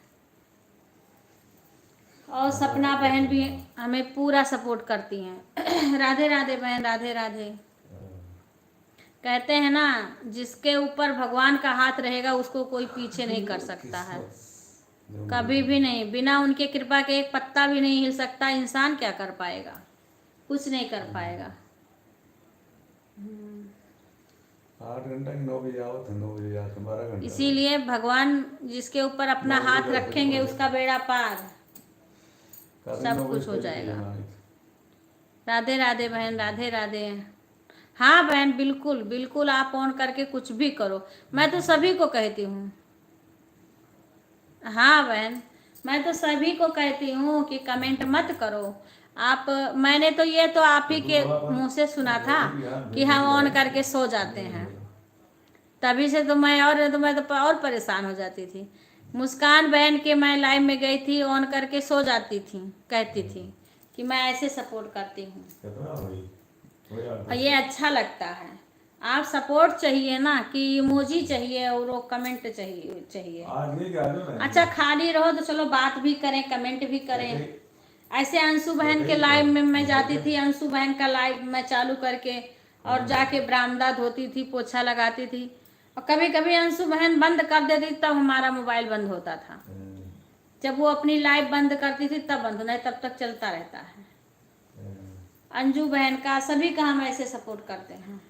और सपना बहन भी हमें पूरा सपोर्ट करती हैं। राधे राधे बहन, राधे राधे। कहते हैं ना, जिसके ऊपर भगवान का हाथ रहेगा उसको कोई पीछे नहीं कर सकता है, कभी भी नहीं। बिना उनके कृपा के एक पत्ता भी नहीं हिल सकता। इंसान क्या कर पाएगा, कुछ नहीं कर पाएगा। 8 घंटा 9 बजे आओ तो 9 बजे जाते 12 घंटा। इसीलिए भगवान जिसके ऊपर अपना हाथ रखेंगे उसका बेड़ा पार, सब कुछ हो जाएगा। राधे राधे बहन, राधे राधे। हाँ बहन, बिल्कुल बिल्कुल, आप ऑन करके कुछ भी करो, मैं तो सभी को कहती हूँ। हाँ बहन, मैं तो सभी को कहती हूँ कि कमेंट मत करो आप। मैंने तो ये तो आप ही के मुंह से सुना था कि हम ऑन करके सो जाते हैं, तभी से तो मैं और परेशान हो जाती थी। मुस्कान बहन के मैं लाइव में गई थी, ऑन करके सो जाती थी, कहती थी कि मैं ऐसे सपोर्ट करती हूँ। और ये अच्छा लगता है। आप सपोर्ट चाहिए ना, कि इमोजी चाहिए और वो कमेंट चाहिए। अच्छा, खाली रहो तो चलो बात भी करें, कमेंट भी करें। ऐसे अंशु बहन के लाइव में मैं जाती थी, अंशु बहन का लाइव मैं चालू करके और जाके बरामदा धोती थी, पोछा लगाती थी, और कभी कभी अंशु बहन बंद कर देती तब हमारा मोबाइल बंद होता था। जब वो अपनी लाइव बंद करती थी तब बंद, नहीं तब तक चलता रहता है। अंजू बहन का, सभी का हम ऐसे सपोर्ट करते हैं।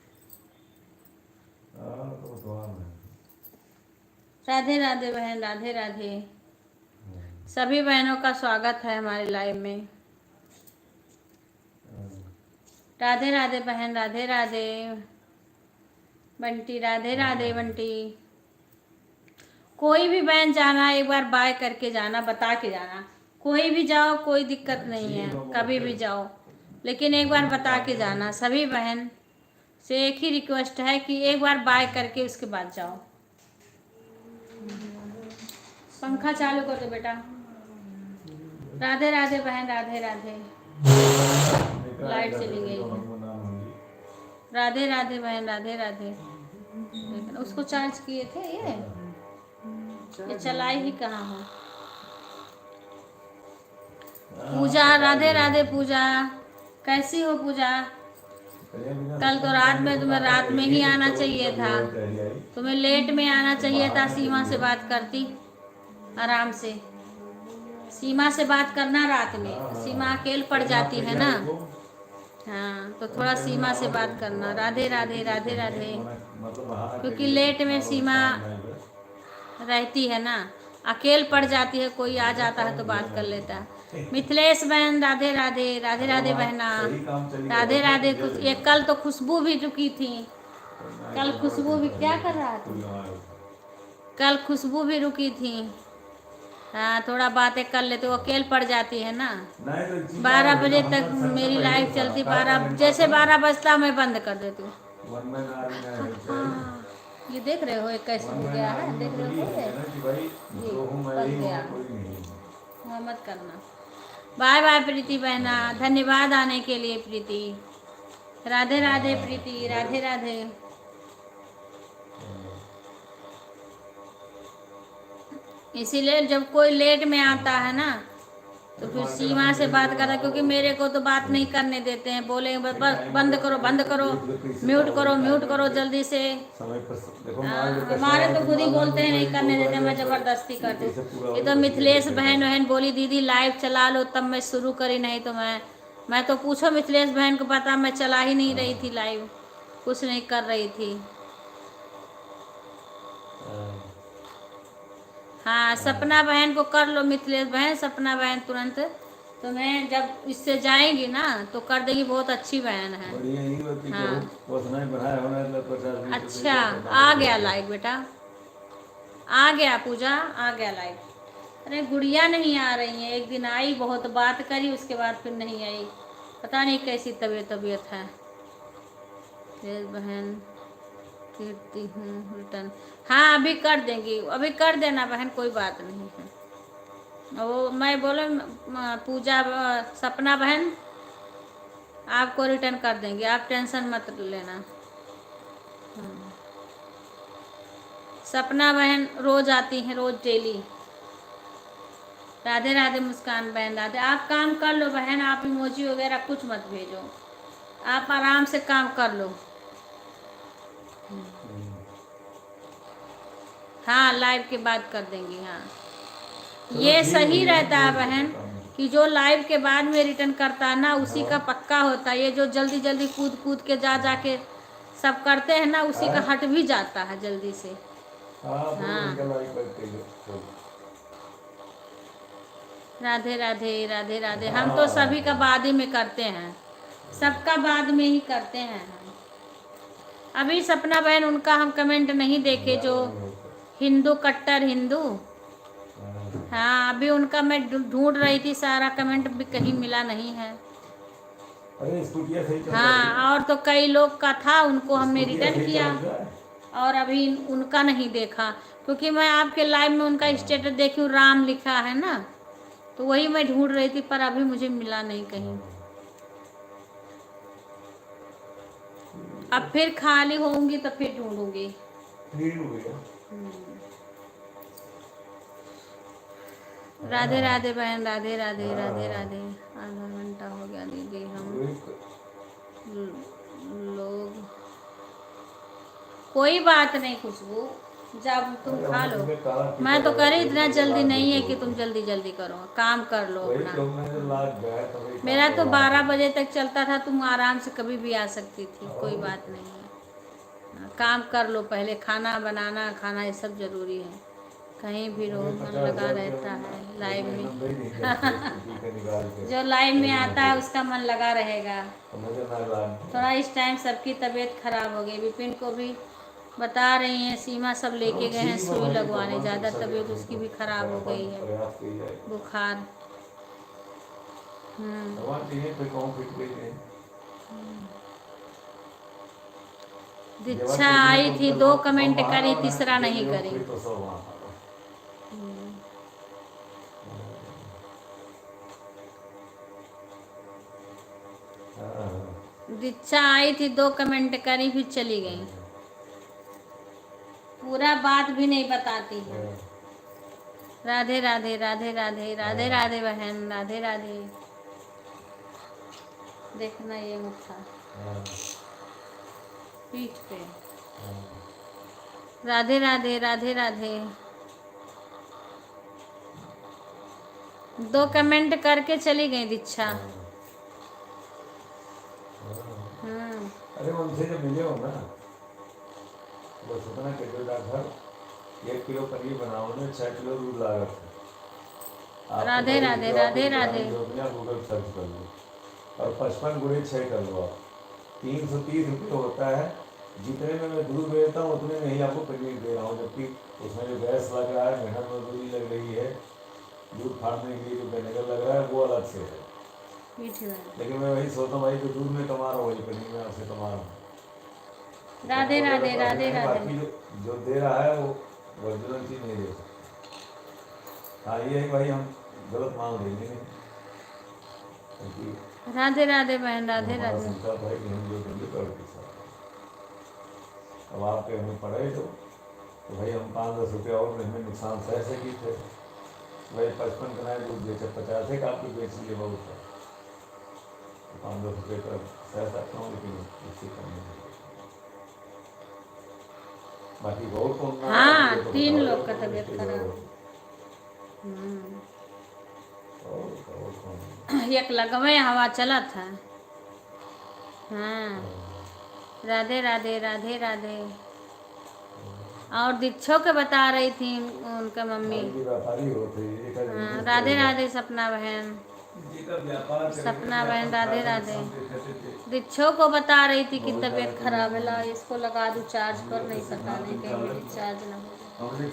राधे राधे बहन, राधे राधे। सभी बहनों का स्वागत है हमारे लाइव में। राधे राधे बहन, राधे राधे। बंटी राधे राधे बंटी। कोई भी बहन जाना एक बार बाय करके जाना, बता के जाना। कोई भी जाओ, कोई दिक्कत नहीं है, कभी भी जाओ, लेकिन एक बार बता के जाना। सभी बहन से एक ही रिक्वेस्ट है कि एक बार बाय करके उसके बाद जाओ। पंखा चालू कर दो बेटा। राधे राधे बहन, राधे राधे। लाइट चली गई है। राधे राधे बहन, राधे राधे। लेकिन उसको चार्ज किए थे ये चलाई ही कहाँ हो। पूजा राधे राधे। पूजा कैसी हो पूजा? कल तो रात में तुम्हें रात में ही आना चाहिए था, तुम्हें लेट में आना चाहिए था। सीमा से बात करती आराम से। सीमा से बात करना रात में, सीमा अकेले पड़ जाती है ना। हाँ तो थोड़ा सीमा से बात करना। राधे राधे राधे राधे। क्योंकि लेट में सीमा रहती है ना, अकेले पड़ जाती है, कोई आ जाता है तो बात कर लेता है। मिथिलेश बहन राधे राधे। राधे राधे बहना, राधे राधे। कुछ ये कल तो खुशबू भी रुकी थी। कल खुशबू भी क्या कर रहा था? कल खुशबू भी रुकी थी। हाँ थोड़ा बातें कर लेते, वो अकेले पड़ जाती है ना। 12 बजे तक मेरी लाइव चलती, 12 जैसे 12 बजता मैं बंद कर देती हूँ। ये देख रहे हो ये कैसे हो गया है, देख रहे हो ये बन गया। हाँ मत करना। बाय बाय प्रीति बहना, धन्यवाद आने के लिए प्रीति। राधे राधे प्रीति, राधे राधे। इसीलिए जब कोई लेट में आता है ना तो फिर सीमा से बात करना, क्योंकि मेरे को तो बात नहीं करने देते हैं। बोले बंद करो बंद करो, म्यूट करो जल्दी से। हमारे तो खुद ही बोलते हैं नहीं करने देते, मैं जबरदस्ती करती हूँ। ये तो मिथिलेश बहन बोली दीदी लाइव चला लो, तब मैं शुरू करी, नहीं तो मैं तो पूछो मिथिलेश बहन को पता, मैं चला ही नहीं रही थी लाइव, कुछ नहीं कर रही थी। हाँ सपना बहन को कर लो मिथिलेश बहन। सपना बहन तुरंत तुम्हें जब इससे जाएगी ना तो कर देगी, बहुत अच्छी बहन है। हाँ अच्छा आ गया लाइव बेटा, आ गया पूजा, आ गया लाइव। अरे गुड़िया नहीं आ रही है, एक दिन आई बहुत बात करी, उसके बाद फिर नहीं आई, पता नहीं कैसी तबीयत है। बहन कीर्ति हूँ रिटर्न। हाँ अभी कर देंगी, अभी कर देना बहन, कोई बात नहीं है। वो मैं बोले पूजा सपना बहन आपको रिटर्न कर देंगे, आप टेंशन मत लेना। सपना बहन रोज आती हैं, रोज डेली। राधे राधे मुस्कान बहन राधे। आप काम कर लो बहन, आप इमोजी वगैरह कुछ मत भेजो, आप आराम से काम कर लो। हाँ लाइव के बाद कर देंगे। हाँ ये सही रहता है बहन कि जो लाइव के बाद में रिटर्न करता है ना उसी का पक्का होता है। ये जो जल्दी जल्दी कूद के जा के सब करते हैं ना, उसी का हट भी जाता है जल्दी से। हाँ राधे राधे राधे राधे। हम तो सभी का बाद ही में करते हैं, सबका बाद में ही करते हैं। अभी सपना बहन उनका हम कमेंट नहीं देखे, जो हिंदू कट्टर हिंदू। हाँ अभी उनका मैं ढूंढ रही थी, सारा कमेंट भी कहीं मिला नहीं है। हाँ और तो कई लोग का था, उनको हमने रिटर्न किया, और अभी उनका नहीं देखा, क्योंकि मैं आपके लाइव में उनका स्टेटस देखी हूँ, राम लिखा है ना, तो वही मैं ढूंढ रही थी, पर अभी मुझे मिला नहीं कहीं। अब फिर खाली होंगी तो फिर ढूंढूंगी। राधे राधे बहन, राधे राधे राधे राधे। आधा घंटा हो गया दीदी, हम लोग कोई बात नहीं खुशबू, जब तुम खा लो। मैं तो करी, इतना जल्दी नहीं है कि तुम जल्दी जल्दी करो, काम कर लो अपना। मेरा तो 12 बजे तक चलता था, तुम आराम से कभी भी आ सकती थी, कोई बात नहीं है। काम कर लो पहले, खाना बनाना खाना ये सब जरूरी है। कहीं भी रहो मन लगा रहता है लाइव में। जो लाइव में आता है उसका मन लगा रहेगा। थोड़ा इस टाइम सबकी तबीयत खराब हो गई, विपिन को भी बता रही हैं सीमा सब लेके गए हैं ठीक है सुई भाई, लगवाने, भगवान ज़्यादा सब तबीयत सके, उसकी भी खराब हो गई है, प्रयास किया जाए। बुखार। भगवान चाहिए पे कौन फिट गई है। दीक्षा आई थी, 2 कमेंट करी, तीसरा नहीं करी। तो सब वहाँ था। हाँ, दीक्षा आई थी, 2 कमेंट करी, फिर चली गई। पूरा बात भी नहीं बताती है। राधे राधे राधे राधे राधे राधे बहन, राधे राधे। देखना ये मुट्ठा पीठ पे। राधे राधे राधे राधे। 2 कमेंट करके चली गई दीक्षा। अरे उनसे जब मिले हो ना, वो सुतना के जो डॉक्टर 1 किलो पनीर बनाओ ने 6 किलो दूध लागत है। राधे राधे राधे राधे। गूगल सर्च कर लो और 55 गुणे 6 कर लो आप, 330 रुपये होता है। जितने में मैं दूध बेचता हूँ उतने में ही आपको पनीर दे रहा हूँ, जबकि उसमें जो गैस लग रहा है, मेहनत मजदूरी लग रही है, दूध फाड़ने के लिए जो विनेगर लग रहा है वो अलग से है। लेकिन मैं वही सोचता हूँ भाई जो दूध में कमा रहा हूँ वही पनीर में आपसे कमा रहा हूँ। राधे राधे राधे राधे। बाकी जो दे रहा है वो ओरिजिनल चीज नहीं दे सकता। हाँ ये है भाई हम गलत मांग लेंगे नहीं, क्योंकि राधे राधे बहन, राधे हमारा राधे। संकल्प है कि हम जो देंगे कर के साथ। अब आपके हमें पड़े तो भाई हम 5-10 रुपये और में नुकसान सह सकी थे। भाई 55 का दूध बेचे 50 का आपको बेच लिए बहुत है, 5-10 रुपये का सह सकता हूँ, लेकिन इससे कम नहीं। बाकी बहुत कौन हाँ 3 लोग का तबीयत खराब। एक लगमे हवा चला था। हाँ राधे राधे राधे राधे। और दीक्षो के बता रही थी उनका मम्मी। हाँ राधे राधे सपना बहन, सपना बहन राधे राधे। दीक्षो को बता रही थी कि तबीयत खराब है, ला इसको लगा दूं चार्ज पर, नहीं पता नहीं कहीं मेरी चार्ज ना हो जाए।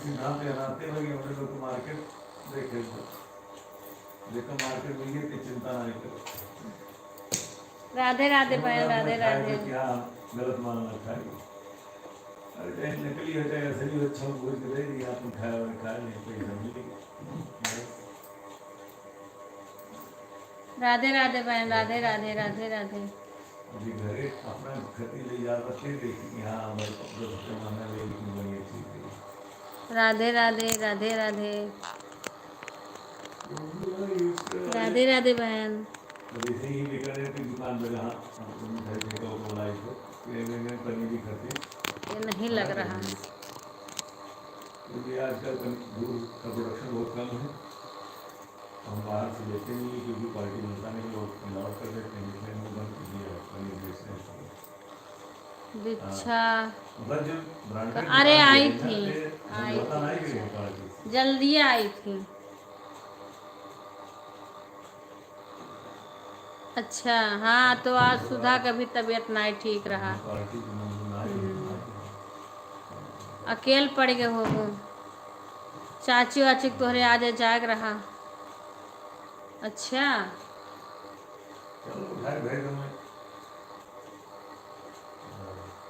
राधे राधे बहन, राधे राधे। गलत मानना खाएगी, अरे चाहे नकली हो चाहे असली हो, अच्छा बोल के दे दिया आपने खाया और खाया नहीं कोई समझ। राधे राधे बहन, राधे राधे राधे राधे। अभी घरे अपना खती ले जा रखे देखी कि हाँ हमारे को माना ले, लेकिन बड़ी अच्छी थी। राधे राधे राधे राधे राधे राधे बहन। जैसे ही लेकर गए थे दुकान पर, जहाँ मिठाई फेंका हुआ लाई को पनीर भी खाते, ये नहीं लग रहा है क्योंकि आजकल दूध का प्रोडक्शन बहुत कम है, हम बाहर से लेते नहीं क्योंकि क्वालिटी मिलता नहीं, लोग मिलावट कर देते हैं, इसलिए हमने बंद कर दिया है पनीर बेचने से। दीक्षा मतलब जो ब्रांडेड अरे आई थी, आई जल्दी आई थी। अच्छा हाँ, तो आज सुधा का भी तबीयत नहीं ठीक रहा, अकेले पड़ गए हो वो। चाची वाची तोहरे आज जाग रहा। अच्छा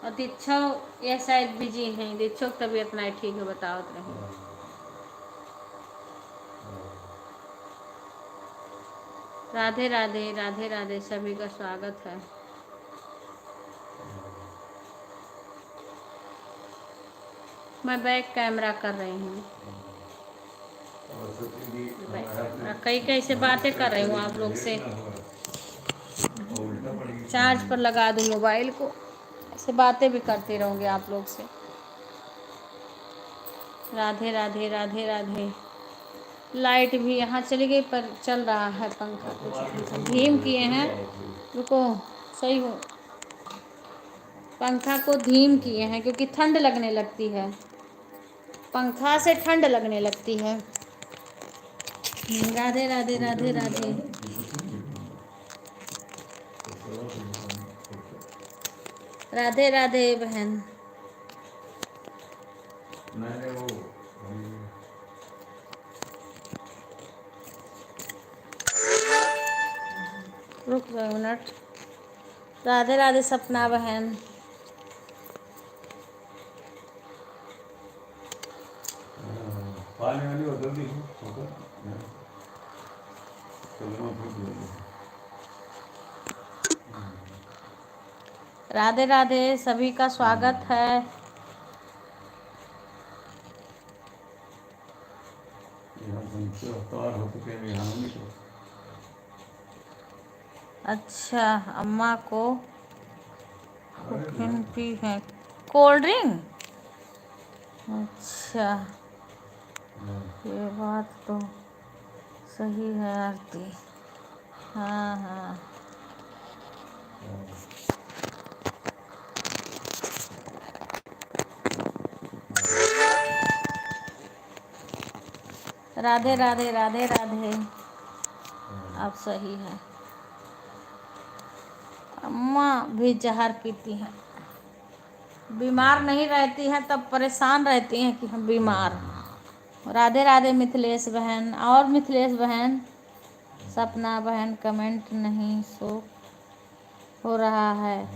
और दीक्षो ये शायद बिजी हैं, दीक्षो की तबीयत नहीं ठीक है, बताओ तो रही। राधे राधे राधे राधे, सभी का स्वागत है। मैं बैक कैमरा कर रही हूँ, कई कई से बातें कर रही हूँ आप लोग से। चार्ज पर लगा दूँ मोबाइल को, ऐसे बातें भी करती रहूँगी आप लोग से। राधे राधे राधे राधे। लाइट भी यहाँ चली गई, पर चल रहा है पंखा, कुछ धीम किए हैं, रुको सही हो, पंखा को धीम किए हैं क्योंकि ठंड लगने लगती है, पंखा से ठंड लगने लगती है। राधे राधे राधे राधे। राधे राधे बहन। मैंने वो रुक जाओ एक मिनट। राधे राधे सपना बहन। पानी वाली बोतल दी होकर चलो मैं फिर ले लूँ। राधे राधे, सभी का स्वागत है। यहाँ से अवतार हो चुके हैं यहाँ नहीं तो अच्छा, अम्मा को अरे कुकिंग पी है कोल्ड ड्रिंक। अच्छा, ये बात तो सही है आरती। हाँ हाँ। राधे राधे राधे राधे। अब सही है। अम्मा भी जहर पीती हैं, बीमार नहीं रहती हैं तब परेशान रहती हैं कि हम बीमार हैं। राधे राधे मिथिलेश बहन। और मिथिलेश बहन, सपना बहन कमेंट नहीं शो हो रहा है।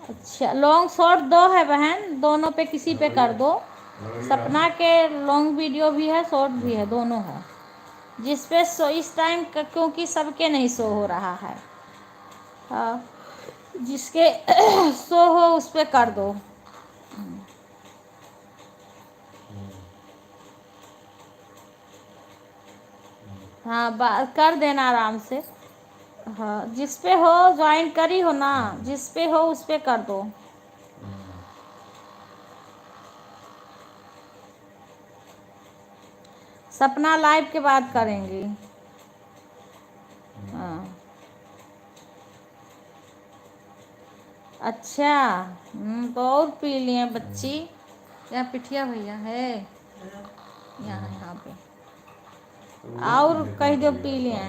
अच्छा, लॉन्ग शॉर्ट दो है बहन, दोनों पे किसी पे कर दो। सपना के लॉन्ग वीडियो भी है, शॉर्ट भी है, दोनों है। जिस पे सो इस टाइम क्योंकि सबके नहीं शो हो रहा है। हाँ, जिसके शो हो उस पे कर दो। हाँ, कर देना आराम से। हाँ, जिस पे हो ज्वाइन करी हो ना, जिस पे हो उस पे कर दो। सपना लाइव के बाद करेंगी। हाँ, अच्छा। तो और पी लिए बच्ची। यहाँ पिठिया भैया है, यहाँ पे और कह दो पी लिए।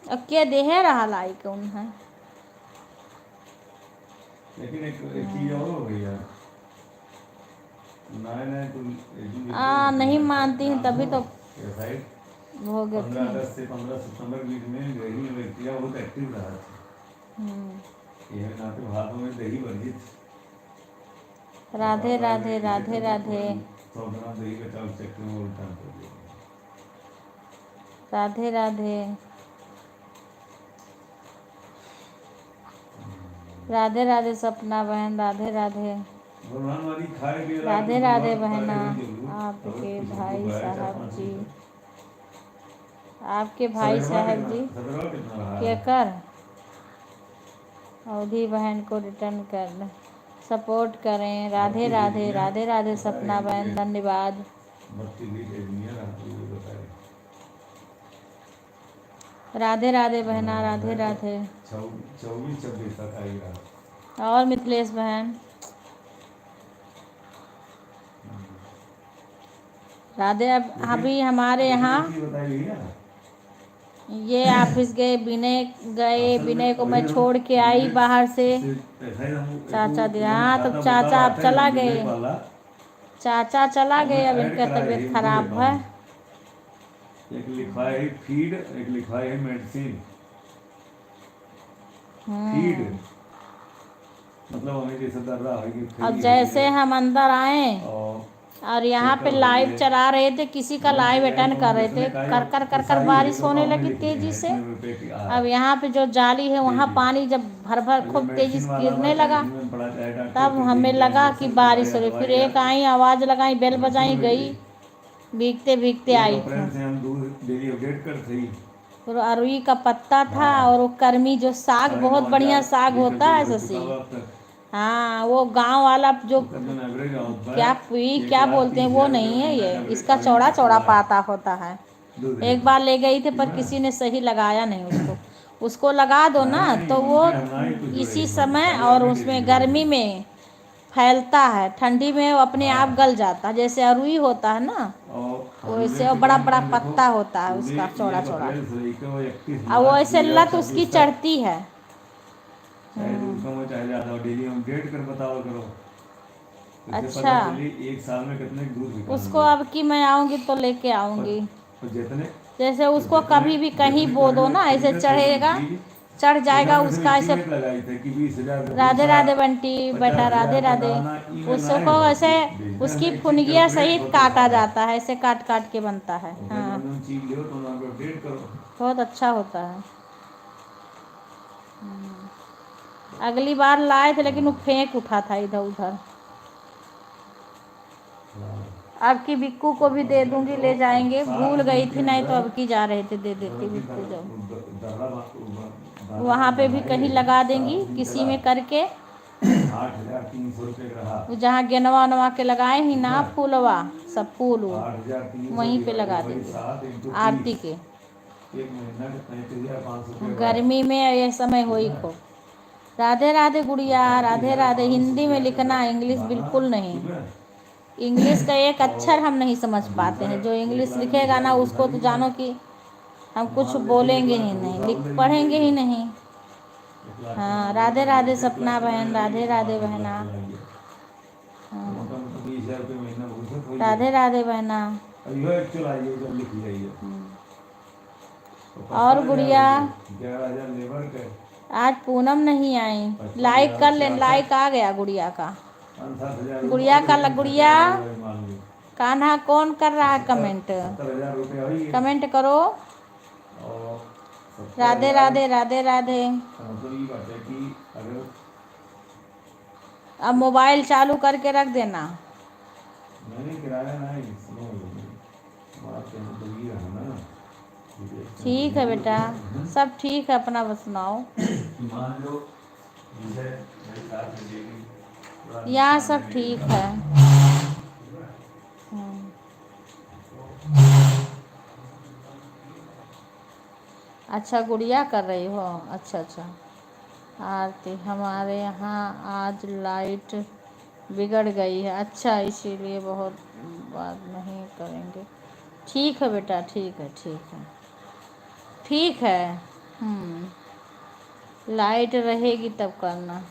अब क्या देहे रहा लाई कौन है। लेकिन एक चीज और हो गई यार, नहीं तुम नहीं मानती हैं तभी तो हो गए 15 अगस्त से 15 सितंबर के बीच में दही व्यक्तियाँ बहुत एक्टिव रहा था। ये नाते भातों में दही वर्जित। राधे राधे राधे राधे 100 ग्राम दही का चावल चक्कर में उल्टा कर दिया। राधे राधे राधे राधे सपना बहन। राधे राधे राधे राधे बहना। आपके भाई साहब जी, आपके भाई साहब जी क्या कर अवधि बहन को रिटर्न कर सपोर्ट करें। राधे राधे राधे राधे सपना बहन, धन्यवाद। राधे राधे बहना। राधे राधे। 24-26 तक आएगा। और मिथिलेश बहन राधे। अब अभी हमारे यहाँ ये ऑफिस गए, विनय को मैं छोड़ के आई बाहर से। चाचा दिया। हाँ, तो चाचा अब चला गए, चाचा चला गए। अब इनका तबीयत खराब है। एक लिखा है फीड, एक लिखा है मेडिसिन। फीड मतलब हमें जैसे दर रहा है कि अब जैसे हम अंदर आए और यहाँ पे लाइव चला रहे थे, किसी का लाइव अटेंड कर रहे थे, कर कर कर कर बारिश होने लगी तेजी से। अब यहाँ पे जो जाली है वहाँ पानी जब भर भर खूब तेजी से गिरने लगा, तब हमें लगा कि बारिश हो रही। फिर एक आई, आवाज़ लगाई, बेल बजाई, गई, भीगते भीगते आई थी। और अरुई का पत्ता था और वो कर्मी जो साग, बहुत बढ़िया साग होता है शशि। हाँ, वो गांव वाला जो क्या बोलते हैं वो नहीं है ये, इसका चौड़ा चौड़ा पाता होता है। एक बार ले गई थे पर किसी ने सही लगाया नहीं उसको लगा दो ना तो वो इसी समय और उसमें गर्मी में फैलता है, ठंडी में वो अपने आप गल जाता है। जैसे अरुई होता है ना वैसे, वो बड़ा बड़ा पत्ता होता है उसका चौड़ा चौड़ा, और वो ऐसे लत उसकी चढ़ती है। इससे अच्छा। पता चली एक साल में कितने दूध निकाल उसको अब की मैं आऊंगी तो लेके आऊंगी। और जितने जैसे उसको जितने कभी भी कहीं जितने बो दो करोड़ ना, ऐसे खरीदे थे चढ़ेगा, बीज, चढ़ जाएगा इन्होंने सिर्फ उसका ऐसे। एस्टीमेट लगाई थे कि 20,000 का राधे भूसा, राधे बंटी बेटा, 50,000 राधे का राधे। दाना, इवन आए उसको बस ऐसे बिजनेस उसकी में एक चीज फुनगिया कैलकुलेट सहित होते काटा सारा। जाता है, ऐसे काट काट के बनता है। और जब हाँ, उन्होंने चीज लियो तो उन्होंने अपडेट करो। बहुत अच्छा होता है। अगली बार लाए थे लेकिन वो फेंक उठा था इधर उधर। अब की बिक्कू को भी दे दूंगी, ले जाएंगे। भूल गई थी, नहीं तो अब की जा रहे थे दे देती बिक्कू। जब वहाँ पे भी कहीं लगा देंगी किसी में करके, 8,300 रुपये का रहा। वो जहाँ गेनवा वनवा के लगाए ही ना फूलवा, सब फूल वो 8,300 वहीं पे लगा वही देंगे 7 into आरती 30, के। एक महीना के 35,500 रुपये हुआ है। गर्मी में ये समय हो ही खूब। राधे राधे गुड़िया, राधे राधे। हिंदी में लिखना, इंग्लिश बिल्कुल नहीं। इंग्लिश का एक अक्षर हम नहीं समझ पाते हैं। जो इंग्लिश लिखेगा ना उसको तो जानो कि हम कुछ बोलेंगे ही नहीं, लिख पढ़ेंगे ही नहीं। हाँ, राधे राधे सपना बहन, राधे राधे बहना। हाँ, 20,000 रुपये महीना भूसत हो राधे राधे बहना। यो एक्चुअल आई है जब लिखी गई है। और गुड़िया 11,000 लेबर के आज पूनम नहीं आई, लाइक कर ले। लाइक आ गया गुड़िया का। 5,000 गुड़िया का गुड़िया मान ली कान्हा कौन कर रहा है कमेंट? 70,000 रुपये हुई है। कमेंट करो। और राधे राधे, राधे राधे। मतलब ये बात है कि अगर अब मोबाइल चालू करके रख देना। मैंने किराया ना ही सुनो बात कहना तो ये है ना। ठीक है बेटा, सब ठीक है, अपना बस सुनाओ। मान लो जैसे मेरे साथ में देगी यहाँ सब ठीक है। अच्छा, गुड़िया कर रही हो? अच्छा अच्छा। आरती, हमारे यहाँ आज लाइट बिगड़ गई है। अच्छा, इसीलिए बहुत बात नहीं करेंगे। ठीक है बेटा, ठीक है, ठीक है, ठीक है। लाइट रहेगी तब करना।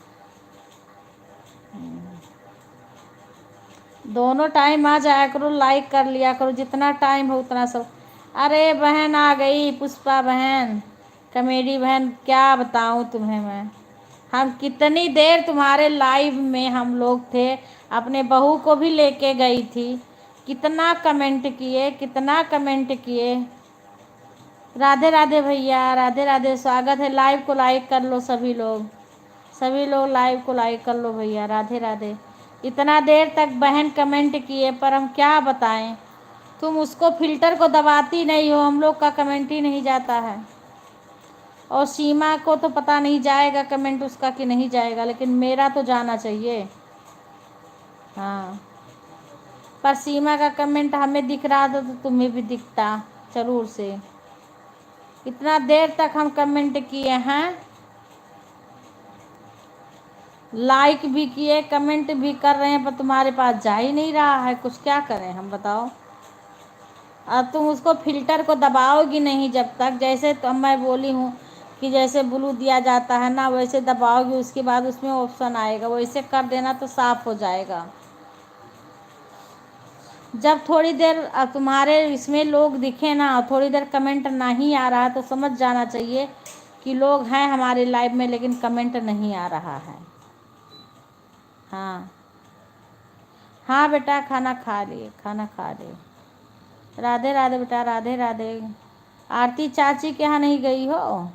दोनों टाइम आ जाया करो, लाइक कर लिया करो, जितना टाइम हो उतना सब। अरे बहन आ गई, पुष्पा बहन, कमेडी बहन, क्या बताऊँ तुम्हें मैं। हम कितनी देर तुम्हारे लाइव में हम लोग थे, अपने बहू को भी लेके गई थी। कितना कमेंट किए, कितना कमेंट किए। राधे राधे भैया, राधे राधे। स्वागत है। लाइव को लाइक कर लो सभी लोग, सभी लोग लाइव को लाइक कर लो भैया। राधे राधे। इतना देर तक बहन कमेंट किए, पर हम क्या बताएं। तुम उसको फिल्टर को दबाती नहीं हो, हम लोग का कमेंट ही नहीं जाता है। और सीमा को तो पता नहीं जाएगा कमेंट उसका कि नहीं जाएगा, लेकिन मेरा तो जाना चाहिए। हाँ, पर सीमा का कमेंट हमें दिख रहा था तो तुम्हें भी दिखता जरूर से। इतना देर तक हम कमेंट किए हैं, लाइक भी किए, कमेंट भी कर रहे हैं, पर तुम्हारे पास जा ही नहीं रहा है। कुछ क्या करें हम, बताओ। अब तुम उसको फिल्टर को दबाओगी नहीं जब तक, जैसे तो मैं बोली हूँ कि जैसे ब्लू दिया जाता है ना, वैसे दबाओगी, उसके बाद उसमें ऑप्शन आएगा, वैसे कर देना तो साफ हो जाएगा। जब थोड़ी देर तुम्हारे इसमें लोग दिखे ना, थोड़ी देर कमेंट नहीं आ रहा, तो समझ जाना चाहिए कि लोग हैं हमारे लाइव में, लेकिन कमेंट नहीं आ रहा है। हाँ हाँ बेटा, खाना खा लिए, खाना खा लिए। राधे राधे बेटा, राधे राधे। आरती चाची के यहाँ नहीं गई हो?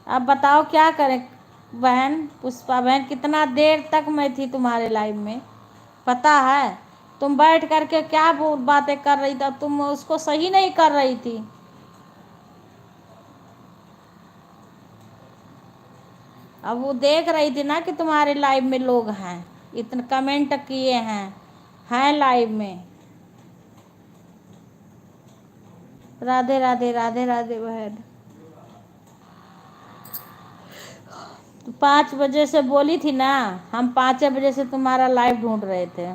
अब बताओ क्या करें बहन, पुष्पा बहन। कितना देर तक मैं थी तुम्हारे लाइव में, पता है? तुम बैठ करके क्या बातें कर रही थी, तुम उसको सही नहीं कर रही थी। अब वो देख रही थी ना कि तुम्हारे लाइव में लोग हैं, इतने कमेंट किए हैं लाइव में। राधे राधे, राधे राधे बहन। 5 बजे से बोली थी ना, हम 5 बजे से तुम्हारा लाइव ढूंढ रहे थे।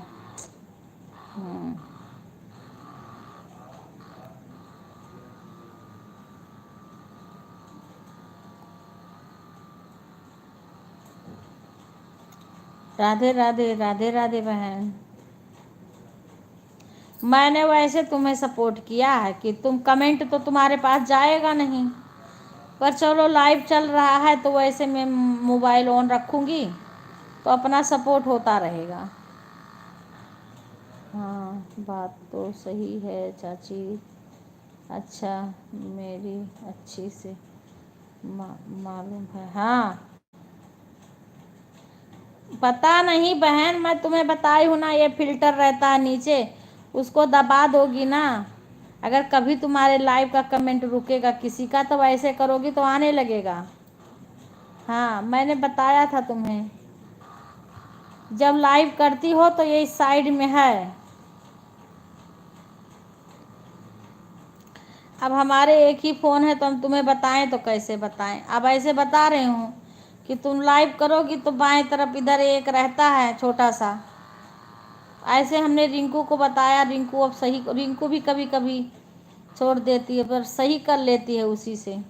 राधे राधे, राधे राधे बहन। मैंने वैसे तुम्हें सपोर्ट किया है कि तुम कमेंट तो तुम्हारे पास जाएगा नहीं, पर चलो लाइव चल रहा है तो वैसे मैं मोबाइल ऑन रखूँगी तो अपना सपोर्ट होता रहेगा। हाँ बात तो सही है चाची। अच्छा मेरी अच्छी से मालूम है। हाँ पता नहीं बहन, मैं तुम्हें बताई हूँ ना, ये फिल्टर रहता है नीचे, उसको दबा दोगी ना, अगर कभी तुम्हारे लाइव का कमेंट रुकेगा किसी का तो ऐसे करोगी तो आने लगेगा। हाँ मैंने बताया था तुम्हें, जब लाइव करती हो तो ये इस साइड में है। अब हमारे एक ही फ़ोन है तो हम तुम्हें बताएं तो कैसे बताएं। अब ऐसे बता रही हूँ कि तुम लाइव करोगी तो बाएं तरफ इधर एक रहता है छोटा सा, ऐसे हमने रिंकू को बताया। रिंकू अब सही, रिंकू भी कभी कभी छोड़ देती है पर सही कर लेती है उसी से।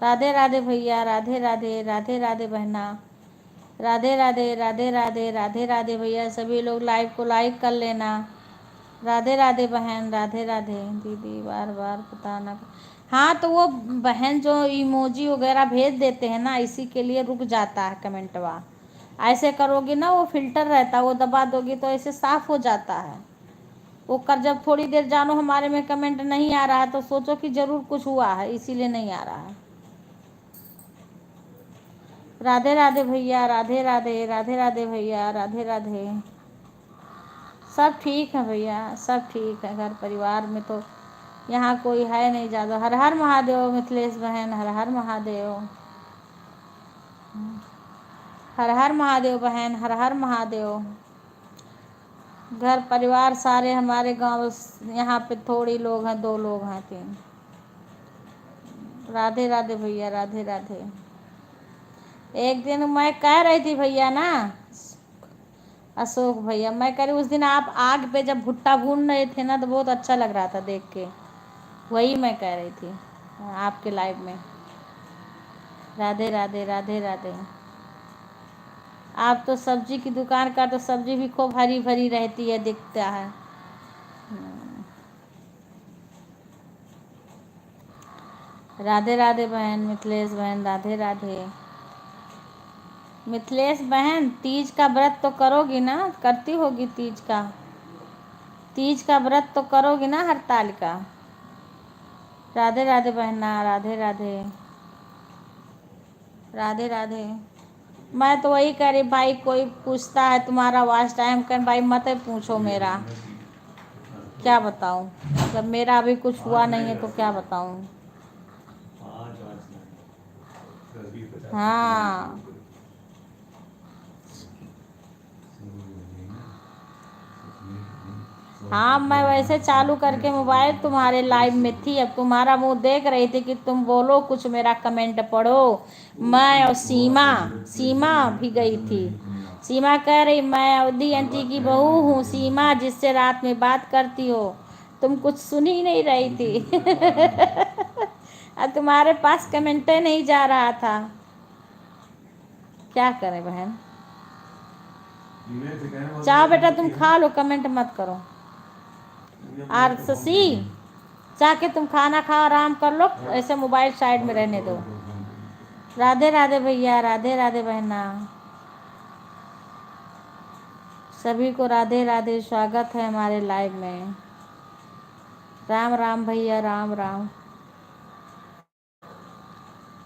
राधे राधे भैया, राधे राधे, राधे राधे बहना, राधे राधे, राधे राधे, राधे राधे भैया। सभी लोग लाइव को लाइक कर लेना। राधे राधे बहन, राधे राधे दीदी। बार बार पता ना, हाँ तो वो बहन जो इमोजी वगैरह भेज देते हैं ना, इसी के लिए रुक जाता है कमेंटवा। ऐसे करोगे ना, वो फिल्टर रहता है, वो दबा दोगी तो ऐसे साफ हो जाता है। वो कर जब थोड़ी देर जानो हमारे में कमेंट नहीं आ रहा है तो सोचो कि जरूर कुछ हुआ है, इसीलिए नहीं आ रहा है। राधे राधे भैया, राधे राधे, राधे राधे भैया, राधे राधे। सब ठीक है भैया, सब ठीक है। घर परिवार में तो यहाँ कोई है नहीं ज़्यादा। हर हर महादेव मिथिलेश बहन, हर हर महादेव, हर हर महादेव बहन, हर हर महादेव। घर परिवार सारे हमारे गांव यहाँ पे थोड़ी लोग हैं, 2 लोग हैं, 3। राधे राधे भैया, राधे राधे। एक दिन मैं कह रही थी भैया ना, अशोक भैया, मैं कह रही उस दिन आप आग पे जब भुट्टा भून रहे थे ना तो बहुत अच्छा लग रहा था देख के, वही मैं कह रही थी आपके लाइव में। राधे राधे, राधे राधे। आप तो सब्जी की दुकान का तो सब्जी भी खूब हरी भरी रहती है, दिखता है। राधे राधे बहन, मिथिलेश बहन, राधे राधे। मिथिलेश बहन तीज का व्रत तो करोगी ना, करती होगी तीज का, तीज का व्रत तो करोगी ना हड़ताल का। राधे राधे बहना, राधे राधे, राधे राधे। मैं तो वही कह रही भाई, कोई पूछता है तुम्हारा वॉच टाइम कर, भाई मत पूछो मेरा, क्या बताऊं, जब मेरा अभी कुछ हुआ नहीं है तो क्या बताऊं। हाँ हाँ मैं वैसे चालू करके मोबाइल तुम्हारे लाइव में थी, अब तुम्हारा मुंह देख रही थी कि तुम बोलो कुछ, मेरा कमेंट पढ़ो। मैं और सीमा, सीमा भी गई थी। सीमा कह रही मैं अवधि आंटी की बहू हूँ सीमा, जिससे रात में बात करती हो। तुम कुछ सुन ही नहीं रही थी। अब तुम्हारे पास कमेंटे नहीं जा रहा था, क्या करें बहन। चाहो बेटा तुम खा लो, कमेंट मत करो। और शशि जाके तुम खाना खाओ, आराम कर लो, ऐसे मोबाइल साइड में रहने दो। राधे राधे भैया, राधे राधे बहना, सभी को राधे राधे। स्वागत है हमारे लाइव में। राम राम भैया, राम राम।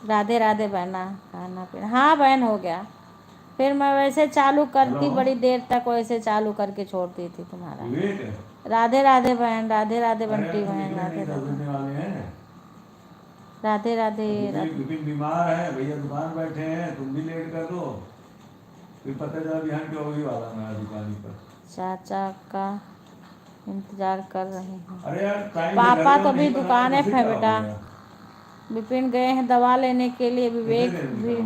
राधे राधे बहना। खाना पीना हाँ बहन हो गया। फिर मैं वैसे चालू करती, बड़ी देर तक वैसे चालू करके छोड़ती थी तुम्हारा। राधे राधे बहन, राधे राधे बंटी बहन, राधे राधे, राधे राधे। विपिन बीमार है भैया, दुकान बैठे हैं, तुम भी लेट कर दो, फिर पता चला बिहान क्या होगी वाला मेरा दुकान पर। चाचा का इंतजार कर रहे हैं। अरे यार पापा तो भी दुकान पे है बेटा। विपिन गए हैं दवा लेने के लिए, विवेक भी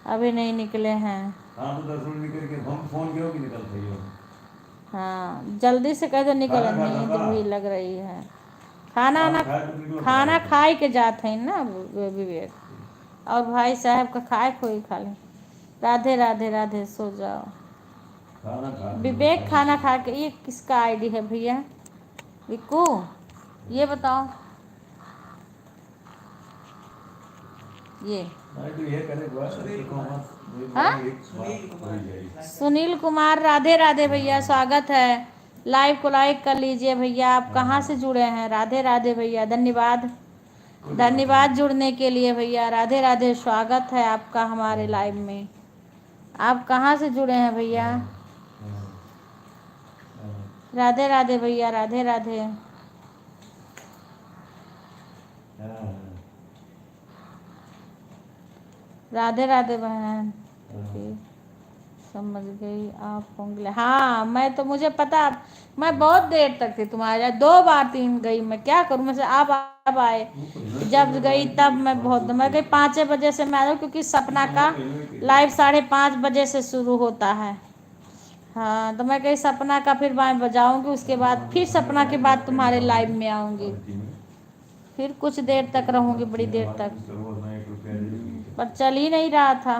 अभी नहीं निकले हैं। हाँ तो 10 मिनट निकल के हम फोन करो कि निकल रही हो। हाँ जल्दी से कह दो निकल, नींद भी लग रही है। खाना ना, खाना खाए के जाते हैं ना विवेक, और भाई साहब का खाए कोई खा ले। राधे राधे राधे, सो जाओ। खाना खा विवेक खाना खा के, ये किसका आईडी है भैया? विक्कू, ये बताओ। ये नहीं तो ये करे हुआ सुनील कुमार। हाँ? सुनील कुमार। सुनील कुमार, राधे राधे भैया, स्वागत है। लाइव को लाइक कर लीजिए भैया। आप कहाँ से जुड़े हैं? राधे राधे भैया, धन्यवाद, धन्यवाद जुड़ने के लिए भैया। राधे राधे, स्वागत है आपका हमारे लाइव में। आप कहाँ से जुड़े हैं भैया? राधे राधे भैया, राधे राधे। राधे राधे बहन। समझ गई आप होंगे। हाँ, मैं तो, मुझे पता, मैं बहुत देर तक थी तुम्हारे, 2 बार 3 गई। मैं क्या करूँ, मैं से आप आए। जब गई तब मैं गई 5 बजे से मैं आ जाऊँ, क्योंकि सपना का लाइव 5:30 बजे से शुरू होता है। हाँ, तो मैं कहीं सपना का फिर मैं बजाऊंगी, उसके बाद फिर सपना के बाद तुम्हारे लाइव में आऊँगी, फिर कुछ देर तक रहूँगी, बड़ी देर तक, पर चल ही नहीं रहा था।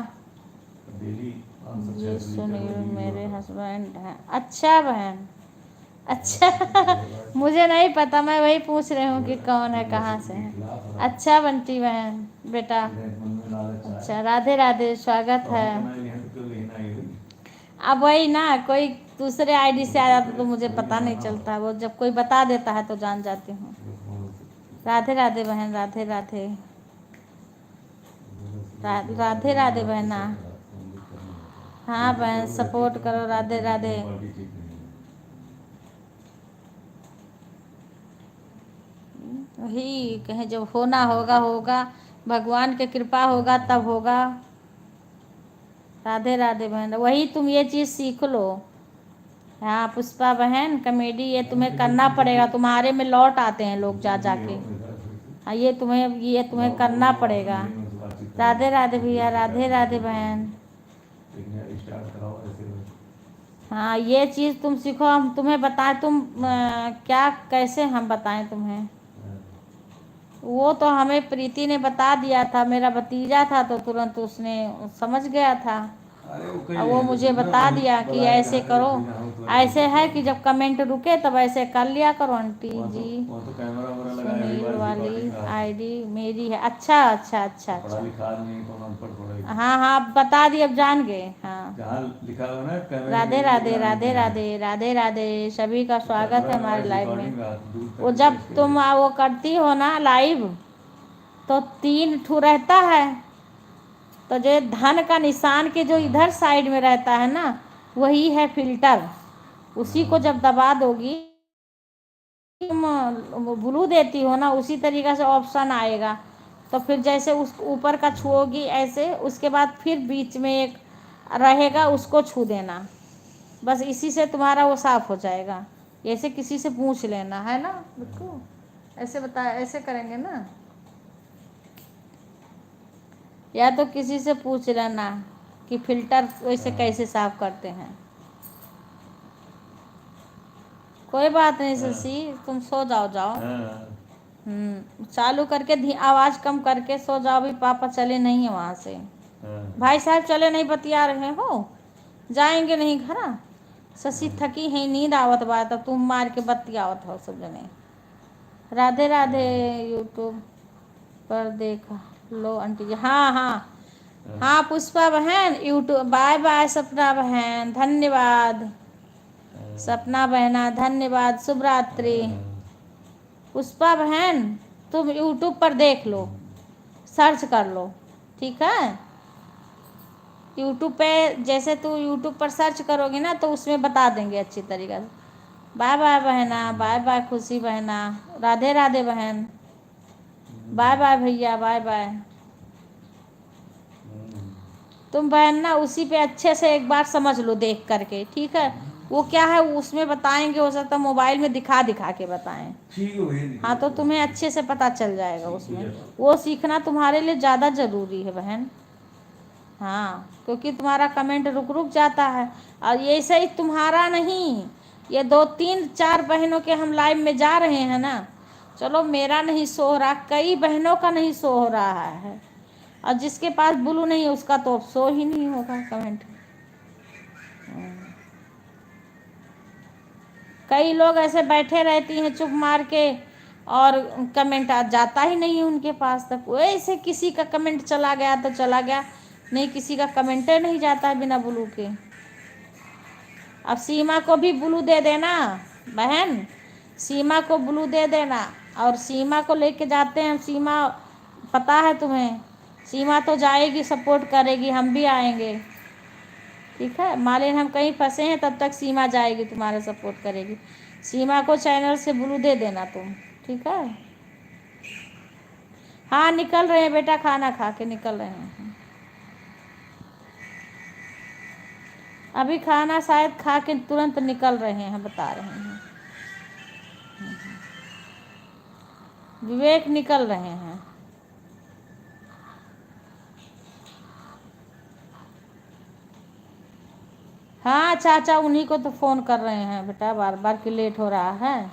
ये सुनील मेरे हस्बैंड हैं। अच्छा बहन, अच्छा मुझे नहीं पता, मैं वही पूछ रही हूँ कि कौन है, कहाँ से है। अच्छा बंटी बहन बेटा, अच्छा राधे राधे, स्वागत है। अब वही ना, कोई दूसरे आईडी से आ जाता तो मुझे पता नहीं चलता, वो जब कोई बता देता है तो जान जाती हूँ। राधे राधे बहन, राधे राधे, राधे राधे बहना। हाँ बहन, सपोर्ट करो। राधे राधे। वही कहीं जब होना होगा होगा, भगवान की कृपा होगा तब होगा। राधे राधे बहन, वही तुम ये चीज़ सीख लो। हाँ पुष्पा बहन, कॉमेडी ये तुम्हें करना पड़ेगा, तुम्हारे में लौट आते हैं लोग जा जाके। हाँ, ये तुम्हें करना पड़ेगा। राधे राधे भैया, राधे राधे बहन। हाँ, ये चीज़ तुम सीखो, हम तुम्हें बताएं, क्या कैसे हम बताएं तुम्हें। वो तो हमें प्रीति ने बता दिया था, मेरा भतीजा था तो तुरंत उसने समझ गया था। अब वो मुझे बता दिया कि ऐसे करो, ऐसे है कि जब कमेंट रुके तब ऐसे कर लिया करो। आंटी जी, सुनील वाली आईडी मेरी है। अच्छा अच्छा अच्छा अच्छा, हाँ हाँ, आप बता दिए, अब जान गए। हाँ, राधे राधे, राधे राधे, राधे राधे, सभी का स्वागत है हमारे लाइव में। वो जब तुम वो करती हो ना लाइव, तो 3 ठू रहता है, तो जो धन का निशान के जो इधर साइड में रहता है ना, वही है फिल्टर। उसी को जब दबा दोगी, तुम ब्लू देती हो ना, उसी तरीक़े से ऑप्शन आएगा। तो फिर जैसे उस ऊपर का छुओगी ऐसे, उसके बाद फिर बीच में एक रहेगा, उसको छू देना। बस इसी से तुम्हारा वो साफ़ हो जाएगा। ऐसे किसी से पूछ लेना है ना, बिल्कुल ऐसे ऐसे करेंगे ना, या तो किसी से पूछ लेना कि फ़िल्टर वैसे कैसे साफ़ करते हैं। कोई बात नहीं शशि, तुम सो जाओ। चालू करके आवाज़ कम करके सो जाओ। भी पापा चले नहीं है वहाँ से, भाई साहब चले नहीं, बतिया रहे हो, जाएंगे नहीं घर। शशि थकी है, नींद आवत बा, तो तुम मार के बतियावत हो सब जने। राधे राधे, यूट्यूब पर देखा लो आंटी जी। हाँ हाँ हाँ पुष्पा बहन, यूट्यूब। बाय बाय सपना बहन, धन्यवाद। सपना बहना धन्यवाद, शुभ रात्रि। पुष्पा बहन, तुम यूट्यूब पर देख लो, सर्च कर लो, ठीक है। यूट्यूब पे जैसे तू यूट्यूब पर सर्च करोगे ना, तो उसमें बता देंगे अच्छी तरीक़े से। बाय बाय बहना, बाय बाय खुशी बहना, राधे राधे बहन, बाय बाय भैया, बाय बाय। तुम बहन ना उसी पे अच्छे से एक बार समझ लो देख करके, ठीक है। वो क्या है उसमें बताएंगे, हो सकता है मोबाइल में दिखा के बताएं। हाँ, तो तुम्हें अच्छे से पता चल जाएगा उसमें। वो सीखना तुम्हारे लिए ज़्यादा ज़रूरी है बहन। हाँ, क्योंकि तुम्हारा कमेंट रुक जाता है। और ये सही तुम्हारा नहीं, ये 2 3 4 बहनों के हम लाइव में जा रहे हैं ना। चलो मेरा नहीं सो हो रहा, कई बहनों का नहीं सो हो रहा है, और जिसके पास ब्लू नहीं है उसका तो शो ही नहीं होगा कमेंट। कई लोग ऐसे बैठे रहती हैं चुप मार के और कमेंट आ जाता ही नहीं है उनके पास तक। वैसे किसी का कमेंट चला गया तो चला गया, नहीं किसी का कमेंटे नहीं जाता है बिना ब्लू के। अब सीमा को भी ब्लू दे देना बहन, सीमा को ब्लू दे देना। और सीमा को लेके जाते हैं सीमा, पता है तुम्हें, सीमा तो जाएगी सपोर्ट करेगी, हम भी आएंगे, ठीक है। मालिन हम कहीं फंसे हैं तब तक सीमा जाएगी तुम्हारा सपोर्ट करेगी। सीमा को चैनल से ब्लू दे देना तुम, ठीक है। हाँ निकल रहे हैं बेटा, खाना खा के निकल रहे हैं अभी, खाना शायद खा के तुरंत निकल रहे हैं, बता रहे हैं। विवेक निकल रहे हैं। हाँ चाचा उन्हीं को तो फ़ोन कर रहे हैं बेटा बार बार कि लेट हो रहा है,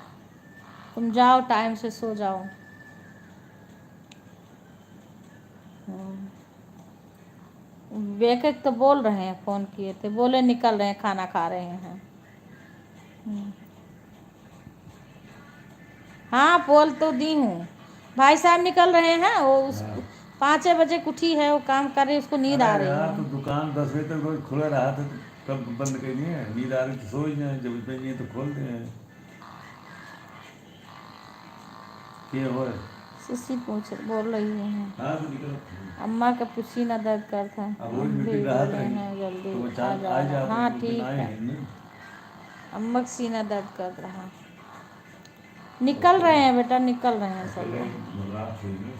तुम जाओ टाइम से सो जाओ। विवेक तो बोल रहे हैं, फ़ोन किए थे, बोले निकल रहे हैं, खाना खा रहे हैं। हाँ बोल तो दी हूँ, भाई साहब निकल रहे हैं। वो उस 5 बजे उठी है, वो काम कर रही है, उसको नींद आ रही है। तो दुकान 10 बजे तक रोज खुला रहा था, तो कब बंद करनी है? नींद आ रही तो सो ही जाए, जब इतना नहीं है तो खोलते हैं। क्या हो सिसी बोल रही है। हाँ तो निकलो। अम्मा का सीना दर्द करता है, अब रोज हम भी मीटिंग रहा बोले था हैं तो जल्दी वो आ आ जाओ। जाओ, हाँ उस दिन ठीक आए है, हैं ना। अम्मा का सीना दर्द कर रहा। निकल रहे हैं बेटा, निकल रहे हैं सब लोग। रात हुई ना,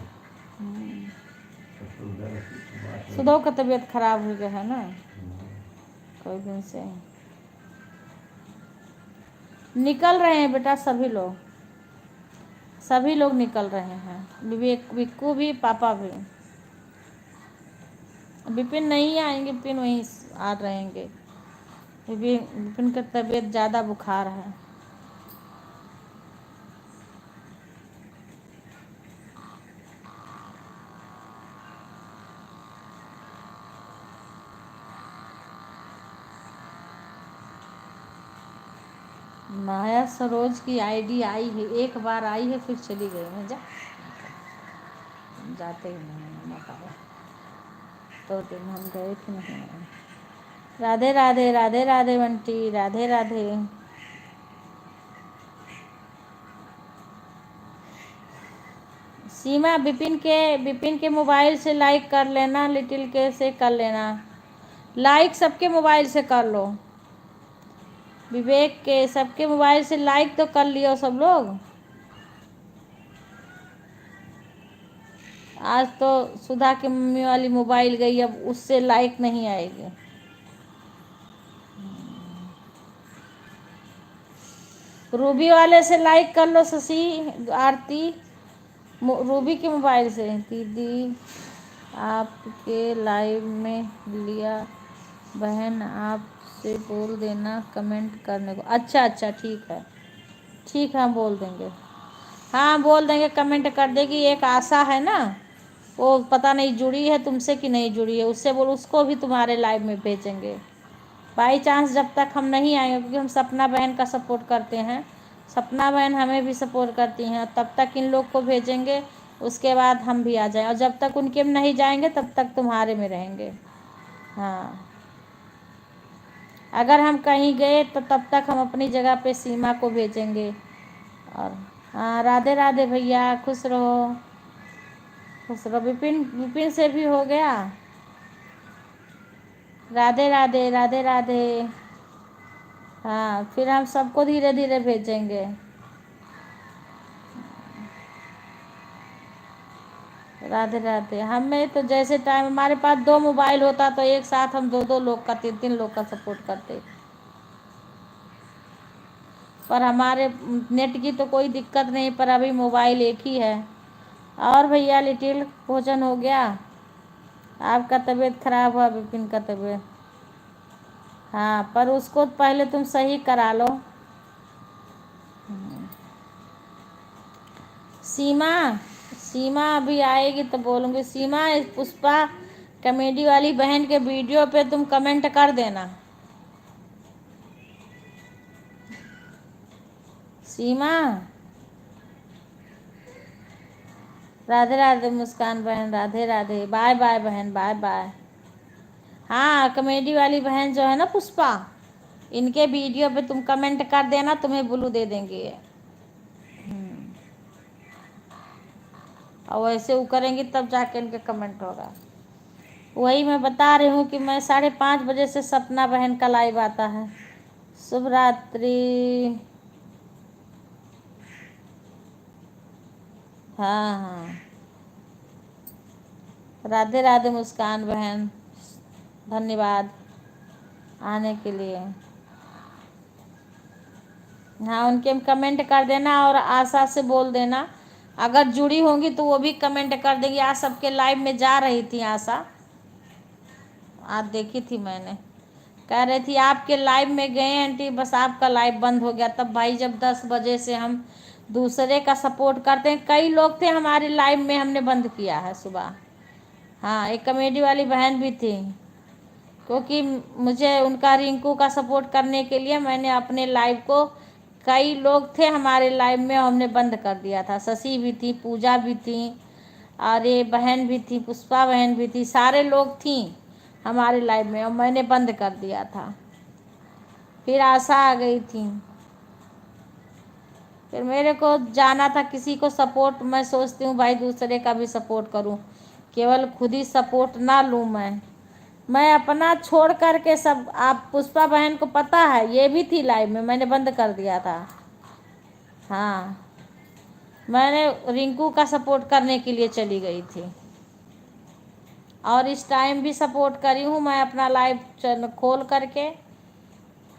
सुधो का तबीयत खराब हो गया है ना कई दिन से। निकल रहे हैं बेटा सभी लोग, सभी लोग निकल रहे हैं, विवेक विक्कू भी पापा भी। विपिन नहीं आएंगे, विपिन वहीं आ रहेंगे। विपिन का तबीयत ज़्यादा बुखार है। माया सरोज की आईडी आई है, एक बार आई है फिर चली गई। मैं जाते ही नहीं बताओ, तो दिन हम गए कि नहीं। राधे राधे, राधे राधे बंटी, राधे राधे। सीमा विपिन के मोबाइल से लाइक कर लेना, लिटिल के से कर लेना, लाइक सबके मोबाइल से कर लो। विवेक के सबके मोबाइल से लाइक तो कर लियो सब लोग। आज तो सुधा की मम्मी वाली मोबाइल गई, अब उससे लाइक नहीं आएगी। रूबी वाले से लाइक कर लो शशि आरती, रूबी के मोबाइल से। दीदी आपके लाइव में लिया, बहन आपसे बोल देना कमेंट करने को। अच्छा अच्छा ठीक है, ठीक है हम बोल देंगे, हाँ बोल देंगे, कमेंट कर देगी। एक आशा है ना, वो पता नहीं जुड़ी है तुमसे कि नहीं जुड़ी है, उससे बोल, उसको भी तुम्हारे लाइव में भेजेंगे। बाई चांस जब तक हम नहीं आएंगे, क्योंकि हम सपना बहन का सपोर्ट करते हैं, सपना बहन हमें भी सपोर्ट करती हैं, तब तक इन लोग को भेजेंगे, उसके बाद हम भी आ जाएं। और जब तक उनके में नहीं जाएंगे तब तक तुम्हारे में रहेंगे। हाँ अगर हम कहीं गए तो तब तक हम अपनी जगह पे सीमा को भेजेंगे। और हाँ राधे राधे भैया, खुश रहो खुश रहो। विपिन विपिन से भी हो गया। राधे राधे, राधे राधे। हाँ फिर हम सबको धीरे धीरे भेजेंगे। राधे राधे। हमें तो जैसे टाइम, हमारे पास 2 मोबाइल होता तो एक साथ हम 2 लोग का 3 लोग का सपोर्ट करते, पर हमारे नेट की तो कोई दिक्कत नहीं, पर अभी मोबाइल एक ही है। और भैया लिटिल भोजन हो गया? आपका तबीयत खराब हुआ, विपिन का तबीयत, हाँ पर उसको पहले तुम सही करा लो। सीमा सीमा अभी आएगी तो बोलूँगी। सीमा, इस पुष्पा कॉमेडी वाली बहन के वीडियो पे तुम कमेंट कर देना। सीमा, राधे राधे मुस्कान बहन, राधे राधे, बाय बाय बहन, बाय बाय। हाँ, कॉमेडी वाली बहन जो है ना पुष्पा, इनके वीडियो पे तुम कमेंट कर देना, तुम्हें ब्लू दे देंगे। और वैसे वो करेंगी तब जाके इनके कमेंट होगा। वही मैं बता रही हूँ कि मैं 5:30 बजे से सपना बहन का लाइव आता है। शुभ रात्रि। हाँ हाँ, राधे राधे मुस्कान बहन, धन्यवाद आने के लिए। हाँ, उनके कमेंट कर देना और आशा से बोल देना, अगर जुड़ी होंगी तो वो भी कमेंट कर देंगी। आज सबके लाइव में जा रही थी आशा, आज देखी थी मैंने, कह रही थी आपके लाइव में गए आंटी, बस आपका लाइव बंद हो गया। तब भाई जब 10 बजे से हम दूसरे का सपोर्ट करते हैं, कई लोग थे हमारे लाइव में, हमने बंद किया है सुबह। हाँ, एक कॉमेडी वाली बहन भी थी, क्योंकि मुझे उनका रिंकू का सपोर्ट करने के लिए मैंने अपने लाइव को, कई लोग थे हमारे लाइव में, हमने बंद कर दिया था। शशि भी थी, पूजा भी थी, और ये बहन भी थी, पुष्पा बहन भी थी, सारे लोग थी हमारे लाइव में, और मैंने बंद कर दिया था। फिर आशा आ गई थी, फिर मेरे को जाना था किसी को सपोर्ट। मैं सोचती हूँ भाई दूसरे का भी सपोर्ट करूँ, केवल खुद ही सपोर्ट ना लूँ। मैं अपना छोड़ करके सब, आप पुष्पा बहन को पता है ये भी थी लाइव में, मैंने बंद कर दिया था। हाँ, मैंने रिंकू का सपोर्ट करने के लिए चली गई थी, और इस टाइम भी सपोर्ट करी हूँ मैं अपना लाइव चैनल खोल करके।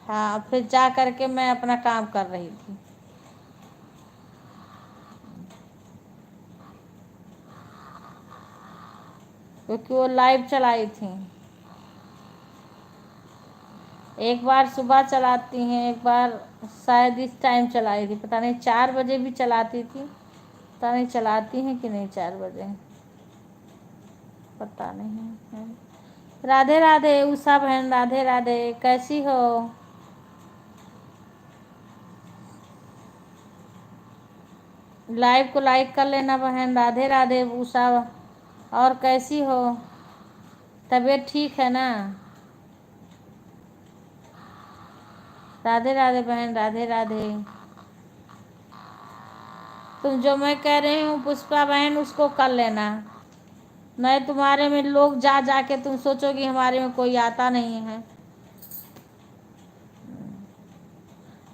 हाँ, फिर जा करके मैं अपना काम कर रही थी। क्योंकि वो लाइव चलाई थी, एक बार सुबह चलाती हैं, एक बार शायद इस टाइम चलाई थी, पता नहीं 4 बजे भी चलाती थी, पता नहीं चलाती हैं कि नहीं 4 बजे, पता नहीं है। राधे राधे उषा बहन, राधे राधे, कैसी हो? लाइव को लाइक कर लेना बहन। राधे राधे उषा, और कैसी हो? तबीयत ठीक है ना? राधे राधे बहन, राधे राधे। तुम जो मैं कह रही हूँ पुष्पा बहन, उसको कर लेना, नहीं तुम्हारे में लोग जा जा के तुम सोचोगी हमारे में कोई आता नहीं है।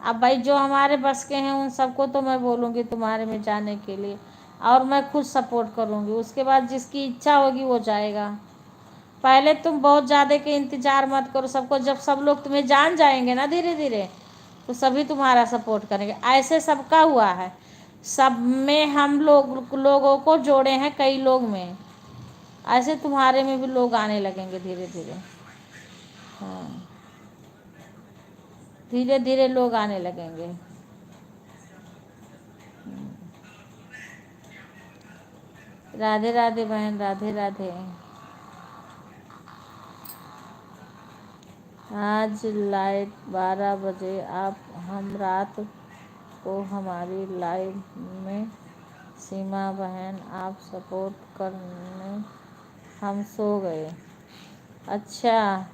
अब भाई जो हमारे बस के हैं उन सबको तो मैं बोलूँगी तुम्हारे में जाने के लिए, और मैं खुद सपोर्ट करूँगी, उसके बाद जिसकी इच्छा होगी वो जाएगा। पहले तुम बहुत ज़्यादा के इंतज़ार मत करो सबको, जब सब लोग तुम्हें जान जाएंगे ना धीरे धीरे, तो सभी तुम्हारा सपोर्ट करेंगे। ऐसे सबका हुआ है, सब में हम लोगों को जोड़े हैं कई लोग में, ऐसे तुम्हारे में भी लोग आने लगेंगे धीरे धीरे। हाँ, धीरे धीरे लोग आने लगेंगे। राधे राधे बहन, राधे राधे। आज लाइट 12 बजे, आप हम रात को हमारी लाइव में, सीमा बहन आप सपोर्ट करने हम सो गए। अच्छा,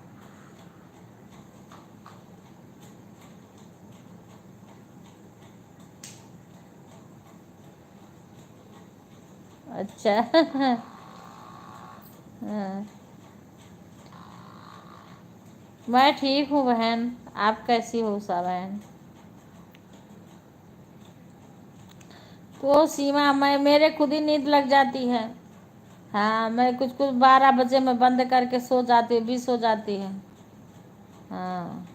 अच्छा। हाँ, मैं ठीक हूँ बहन, आप कैसी हो उषा बहन? तो सीमा, मैं मेरे खुद ही नींद लग जाती है। हाँ, मैं कुछ कुछ 12 बजे मैं बंद करके सो जाती हूँ, भी सो जाती है। हाँ,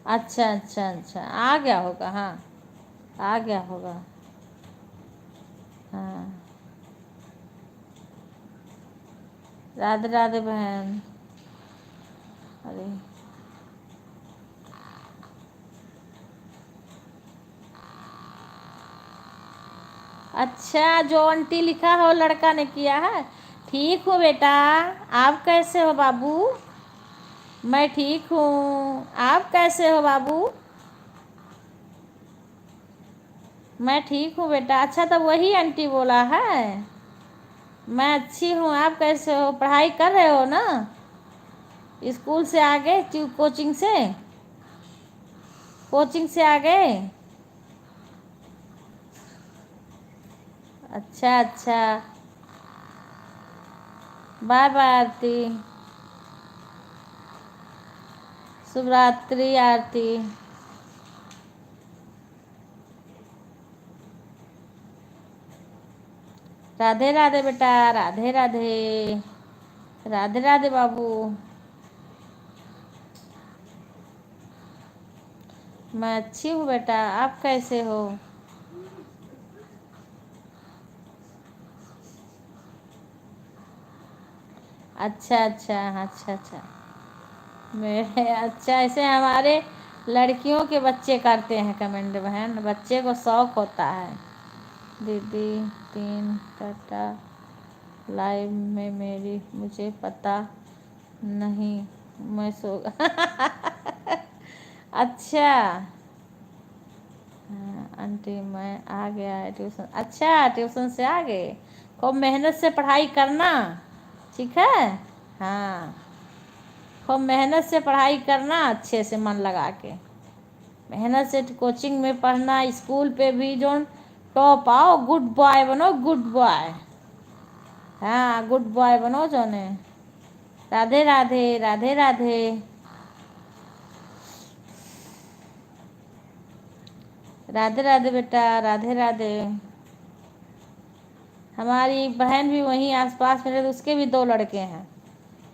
अच्छा अच्छा अच्छा, आ गया होगा, हाँ आ गया होगा। हाँ, राधे राधे बहन। अरे, अच्छा, जो आंटी लिखा हो लड़का ने किया है। ठीक हूँ बेटा, आप कैसे हो बाबू? मैं ठीक हूँ, आप कैसे हो बाबू? मैं ठीक हूँ बेटा। अच्छा, तो वही आंटी बोला है। मैं अच्छी हूँ, आप कैसे हो? पढ़ाई कर रहे हो ना? स्कूल से आ गए? कोचिंग से? कोचिंग से आ गए? अच्छा अच्छा। बाय बाय आरती। शुभ रात्रि आरती। राधे राधे बेटा, राधे राधे। राधे राधे बाबू। मैं अच्छी हूँ बेटा, आप कैसे हो? अच्छा अच्छा अच्छा अच्छा। मेरे अच्छा, ऐसे हमारे लड़कियों के बच्चे करते हैं कमेंट बहन, बच्चे को शौक होता है। दीदी 3 टाटा लाइव में मेरी, मुझे पता नहीं, मैं सो अच्छा। हाँ आंटी, मैं आ गया है ट्यूशन। अच्छा, ट्यूशन से आ गए। खूब मेहनत से पढ़ाई करना, ठीक है? हाँ, खूब मेहनत से पढ़ाई करना, अच्छे से मन लगा के मेहनत से कोचिंग में पढ़ना, स्कूल पे भी जो टॉप आओ, गुड बॉय बनो, गुड बॉय। हाँ, गुड बॉय बनो जो ने। राधे राधे, राधे राधे। राधे राधे बेटा, राधे राधे। हमारी बहन भी वहीं आसपास में रहती, उसके भी 2 लड़के हैं।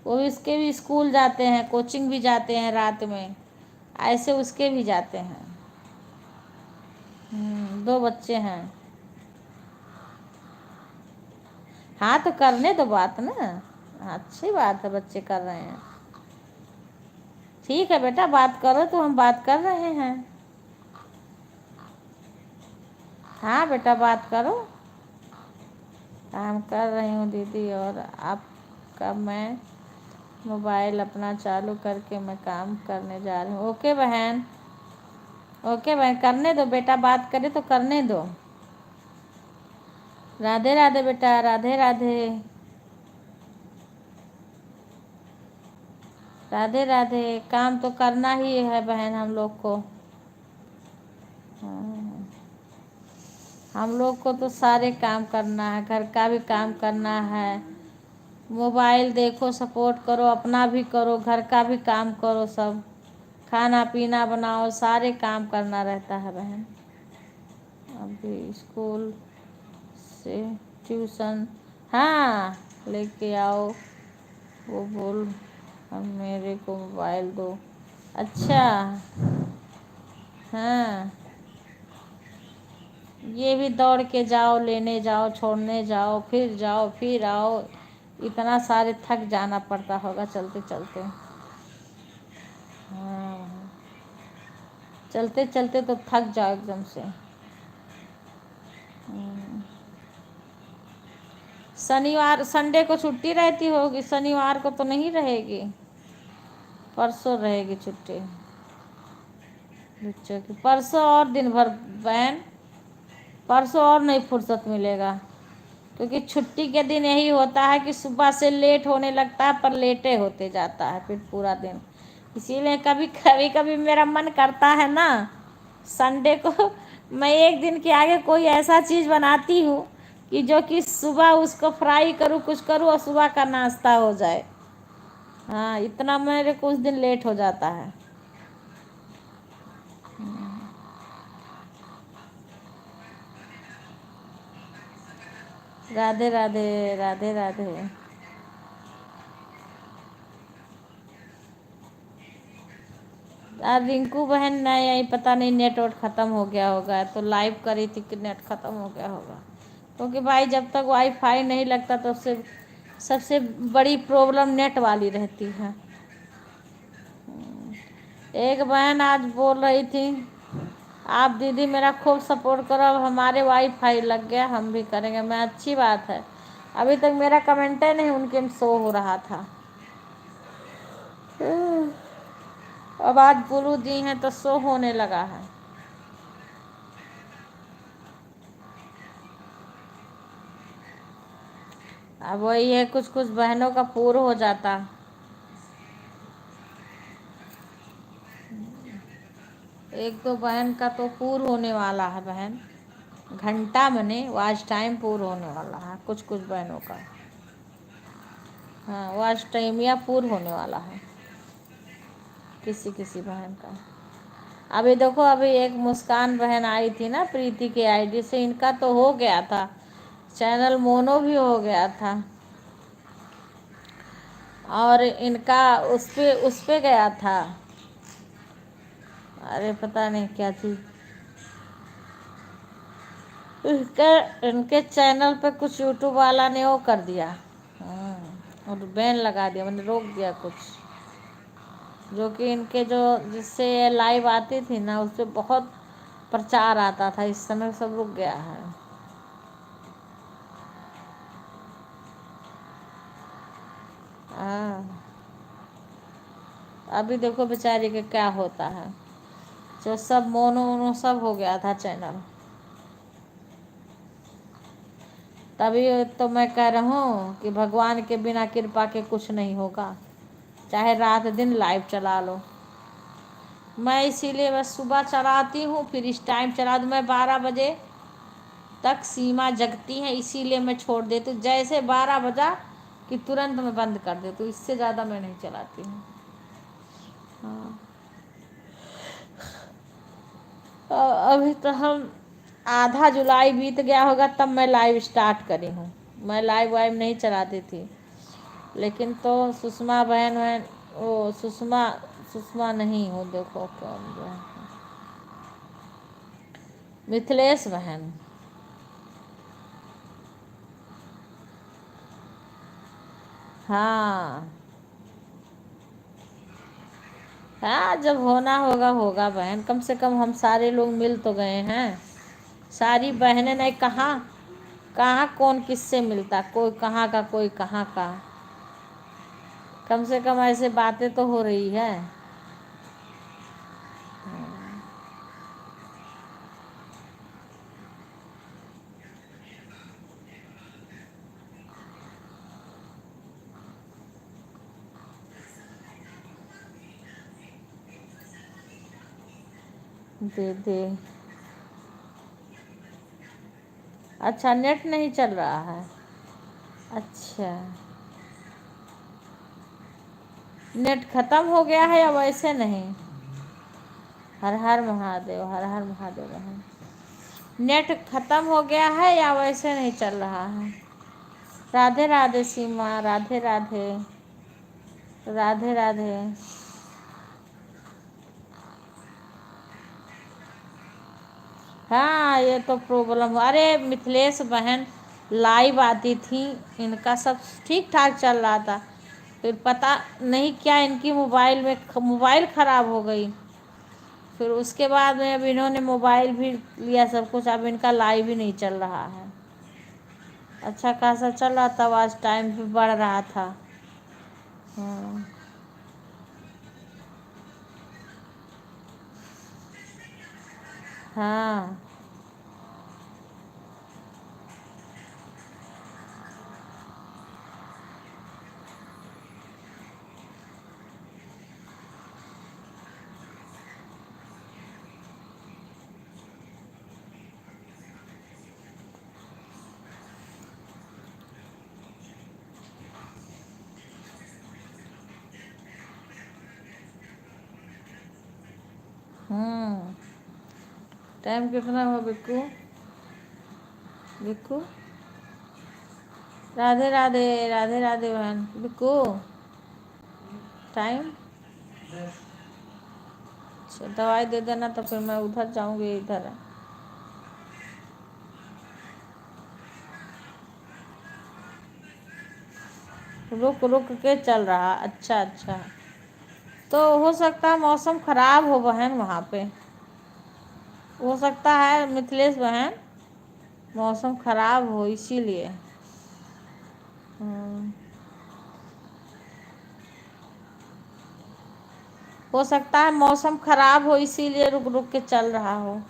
वो भी, उसके भी स्कूल जाते हैं, कोचिंग भी जाते हैं रात में, ऐसे उसके भी जाते हैं। 2 बच्चे हैं। हाँ, तो करने दो बात ना। अच्छी बात है, बच्चे कर रहे हैं। ठीक है बेटा, बात करो, तो हम बात कर रहे हैं। हाँ बेटा, बात करो। काम कर रही हूँ दीदी, और आपका मैं मोबाइल अपना चालू करके मैं काम करने जा रही हूँ। ओके बहन, ओके बहन, करने दो बेटा, बात करे तो करने दो। राधे राधे बेटा, राधे राधे। राधे राधे। काम तो करना ही है बहन हम लोग को। हाँ, हम लोग को तो सारे काम करना है, घर का भी काम करना है, मोबाइल देखो, सपोर्ट करो, अपना भी करो, घर का भी काम करो, सब खाना पीना बनाओ, सारे काम करना रहता है बहन। अभी स्कूल से ट्यूशन, हाँ लेके आओ। वो बोल, अब मेरे को मोबाइल दो। अच्छा। हाँ, ये भी दौड़ के जाओ, लेने जाओ, छोड़ने जाओ, फिर आओ, इतना सारे थक जाना पड़ता होगा चलते चलते। हाँ, चलते चलते तो थक जाओ एकदम से। शनिवार संडे को छुट्टी रहती होगी, शनिवार को तो नहीं रहेगी, परसों रहेगी छुट्टी बच्चों की। परसों और दिन भर बहन, परसों और नहीं फुर्सत मिलेगा, क्योंकि छुट्टी के दिन यही होता है कि सुबह से लेट होने लगता है, पर लेटे होते जाता है फिर पूरा दिन। इसीलिए कभी कभी कभी मेरा मन करता है ना, संडे को मैं एक दिन के आगे कोई ऐसा चीज़ बनाती हूँ कि जो कि सुबह उसको फ्राई करूँ, कुछ करूँ, और सुबह का नाश्ता हो जाए। हाँ, इतना मेरे को उस दिन लेट हो जाता है। राधे राधे, राधे राधे। रिंकू बहन नहीं आई, पता नहीं नेटवर्क ख़त्म हो गया होगा, तो लाइव करी थी कि नेट ख़त्म हो गया होगा, क्योंकि भाई जब तक वाईफाई नहीं लगता तो सबसे बड़ी प्रॉब्लम नेट वाली रहती है। एक बहन आज बोल रही थी, आप दीदी मेरा खूब सपोर्ट करो। अब हमारे वाईफाई लग गया, हम भी करेंगे। मैं अच्छी बात है। अभी तक मेरा कमेंट नहीं उनके में शो हो रहा था। अब आज गुरु जी हैं तो शो होने लगा है। अब वही है, कुछ कुछ बहनों का पूरा हो जाता। एक दो बहन का तो पूर होने वाला है बहन, घंटा मने वॉच टाइम पूर होने वाला है कुछ कुछ बहनों का। हाँ, वॉच टाइम या पूर होने वाला है किसी किसी बहन का। अभी देखो, अभी एक मुस्कान बहन आई थी ना प्रीति के आईडी से, इनका तो हो गया था चैनल, मोनो भी हो गया था। और इनका उस पे गया था, अरे पता नहीं क्या चीज़, इनके चैनल पे कुछ यूट्यूब वाला ने वो कर दिया। और बैन लगा दिया, मैंने रोक दिया कुछ, जो कि इनके जो जिससे ये लाइव आती थी ना उससे बहुत प्रचार आता था। इस समय सब रुक गया है। हाँ, अभी देखो बेचारी के क्या होता है, जो सब मोनो वोनो सब हो गया था चैनल। तभी तो मैं कह रहा हूँ कि भगवान के बिना कृपा के कुछ नहीं होगा, चाहे रात दिन लाइव चला लो। मैं इसीलिए बस सुबह चलाती हूँ, फिर इस टाइम चला दूँ। मैं 12 बजे तक सीमा जगती है, इसीलिए मैं छोड़ देती हूँ। जैसे 12 बजा कि तुरंत मैं बंद कर देती हूँ, इससे ज़्यादा मैं नहीं चलाती हूँ। हाँ, अभी तो हम आधा जुलाई बीत गया होगा तब मैं लाइव स्टार्ट करी हूँ। मैं लाइव वाइव नहीं चलाती थी, लेकिन तो सुषमा बहन वो सुषमा नहीं हो, देखो कौन जो है, मिथिलेश बहन। हाँ हाँ, जब होना होगा होगा बहन। कम से कम हम सारे लोग मिल तो गए हैं, सारी बहनें। नहीं, कहाँ कहाँ कौन किससे मिलता, कोई कहाँ का कोई कहाँ का। कम से कम ऐसे बातें तो हो रही है। दे दे। अच्छा, नेट नहीं चल रहा है। अच्छा, नेट ख़त्म हो गया है या वैसे नहीं? हर हर महादेव, हर हर महादेव बहन। नेट ख़त्म हो गया है या वैसे नहीं चल रहा है? राधे राधे सीमा, राधे राधे, राधे राधे। हाँ, ये तो प्रॉब्लम। अरे मिथिलेश बहन लाइव आती थी, इनका सब ठीक ठाक चल रहा था, फिर पता नहीं क्या इनकी मोबाइल ख़राब हो गई। फिर उसके बाद में अब इन्होंने मोबाइल भी लिया सब कुछ, अब इनका लाइव ही नहीं चल रहा है। अच्छा खासा चल रहा था, आज टाइम भी बढ़ रहा था। हाँ हाँ। टाइम कितना हुआ बिक्कू? बिक्कू, राधे राधे, राधे राधे बहन। बिक्कू, टाइम। अच्छा, दवाई दे देना तो फिर मैं उधर जाऊंगी, इधर। रुक रुक के चल रहा, अच्छा अच्छा। तो हो सकता है मौसम ख़राब हो बहन वहाँ पे। हो सकता है मिथिलेश बहन मौसम खराब हो इसीलिए। हो सकता है मौसम खराब हो इसीलिए रुक रुक के चल रहा हो।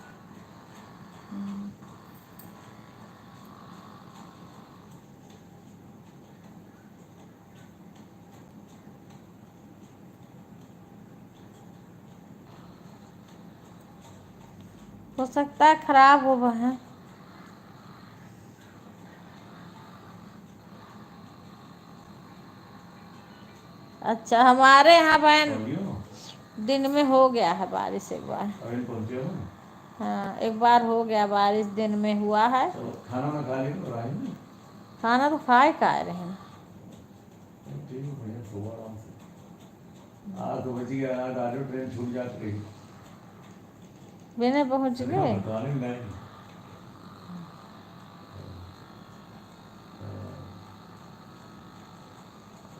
हो सकता है खराब हो बहन। अच्छा हमारे यहाँ बहन पहुंचियो दिन में हो गया है बारिश एक बार। अभी पहुंचियो ना। हाँ एक बार हो गया बारिश दिन में हुआ है। चलो खाना ना खा लियो और आए ना। खाना तो खाए का रहे हैं। ठीक है भैया सो आराम से। 8 बज गया 8 आ रही ट्रेन छूट जाती रही। बिना पहुँच गए। बताने नहीं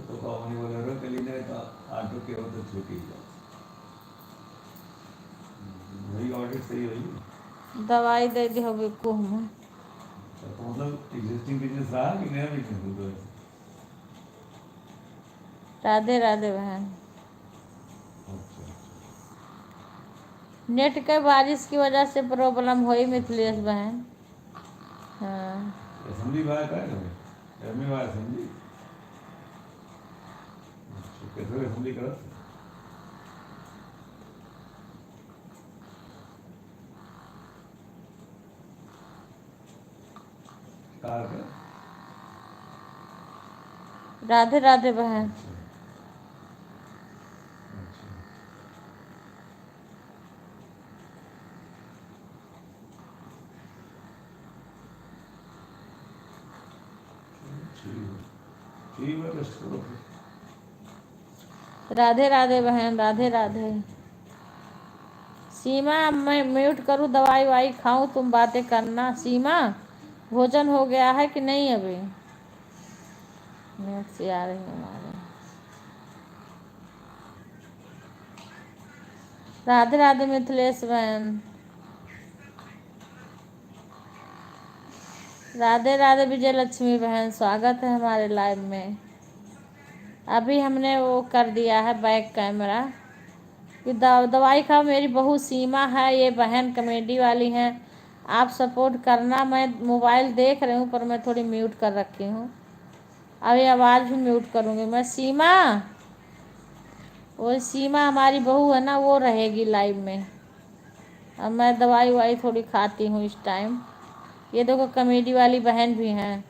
तो कहानी बोले कल ने तो ऑटो के हो तो छूटी जाओ वही ऑडिट सही हुई। दवाई दे दी हो बेवकूफ में। तो मतलब एग्जिस्टिंग बिजनेस रहा कि नया बिजनेस हो तो राधे राधे बहन। अच्छा नेट के बारिश की वजह से प्रॉब्लम हुई मिथिलेश बहन। हाँ असेंबली बाहर का है एमए बाहर असेंबली कैसे असेंबली करो कार का राधे राधे बहन। अच्छा ठीक है रेस्ट करो फिर। राधे राधे बहन राधे राधे। सीमा मैं म्यूट करूँ दवाई वाई खाऊं तुम बातें करना। सीमा भोजन हो गया है कि नहीं अभी। नेट से आ रही हमारे। राधे राधे मिथिलेश बहन। राधे राधे विजय लक्ष्मी बहन स्वागत है हमारे लाइव में। अभी हमने वो कर दिया है बैक कैमरा कि दवाई खाओ। मेरी बहू सीमा है ये बहन कॉमेडी वाली हैं। आप सपोर्ट करना। मैं मोबाइल देख रही हूँ पर मैं थोड़ी म्यूट कर रखी हूँ। अभी आवाज़ भी म्यूट करूँगी मैं। सीमा वो सीमा हमारी बहू है ना वो रहेगी लाइव में। अब मैं दवाई वाई थोड़ी खाती हूँ इस टाइम। ये देखो कॉमेडी वाली बहन भी हैं।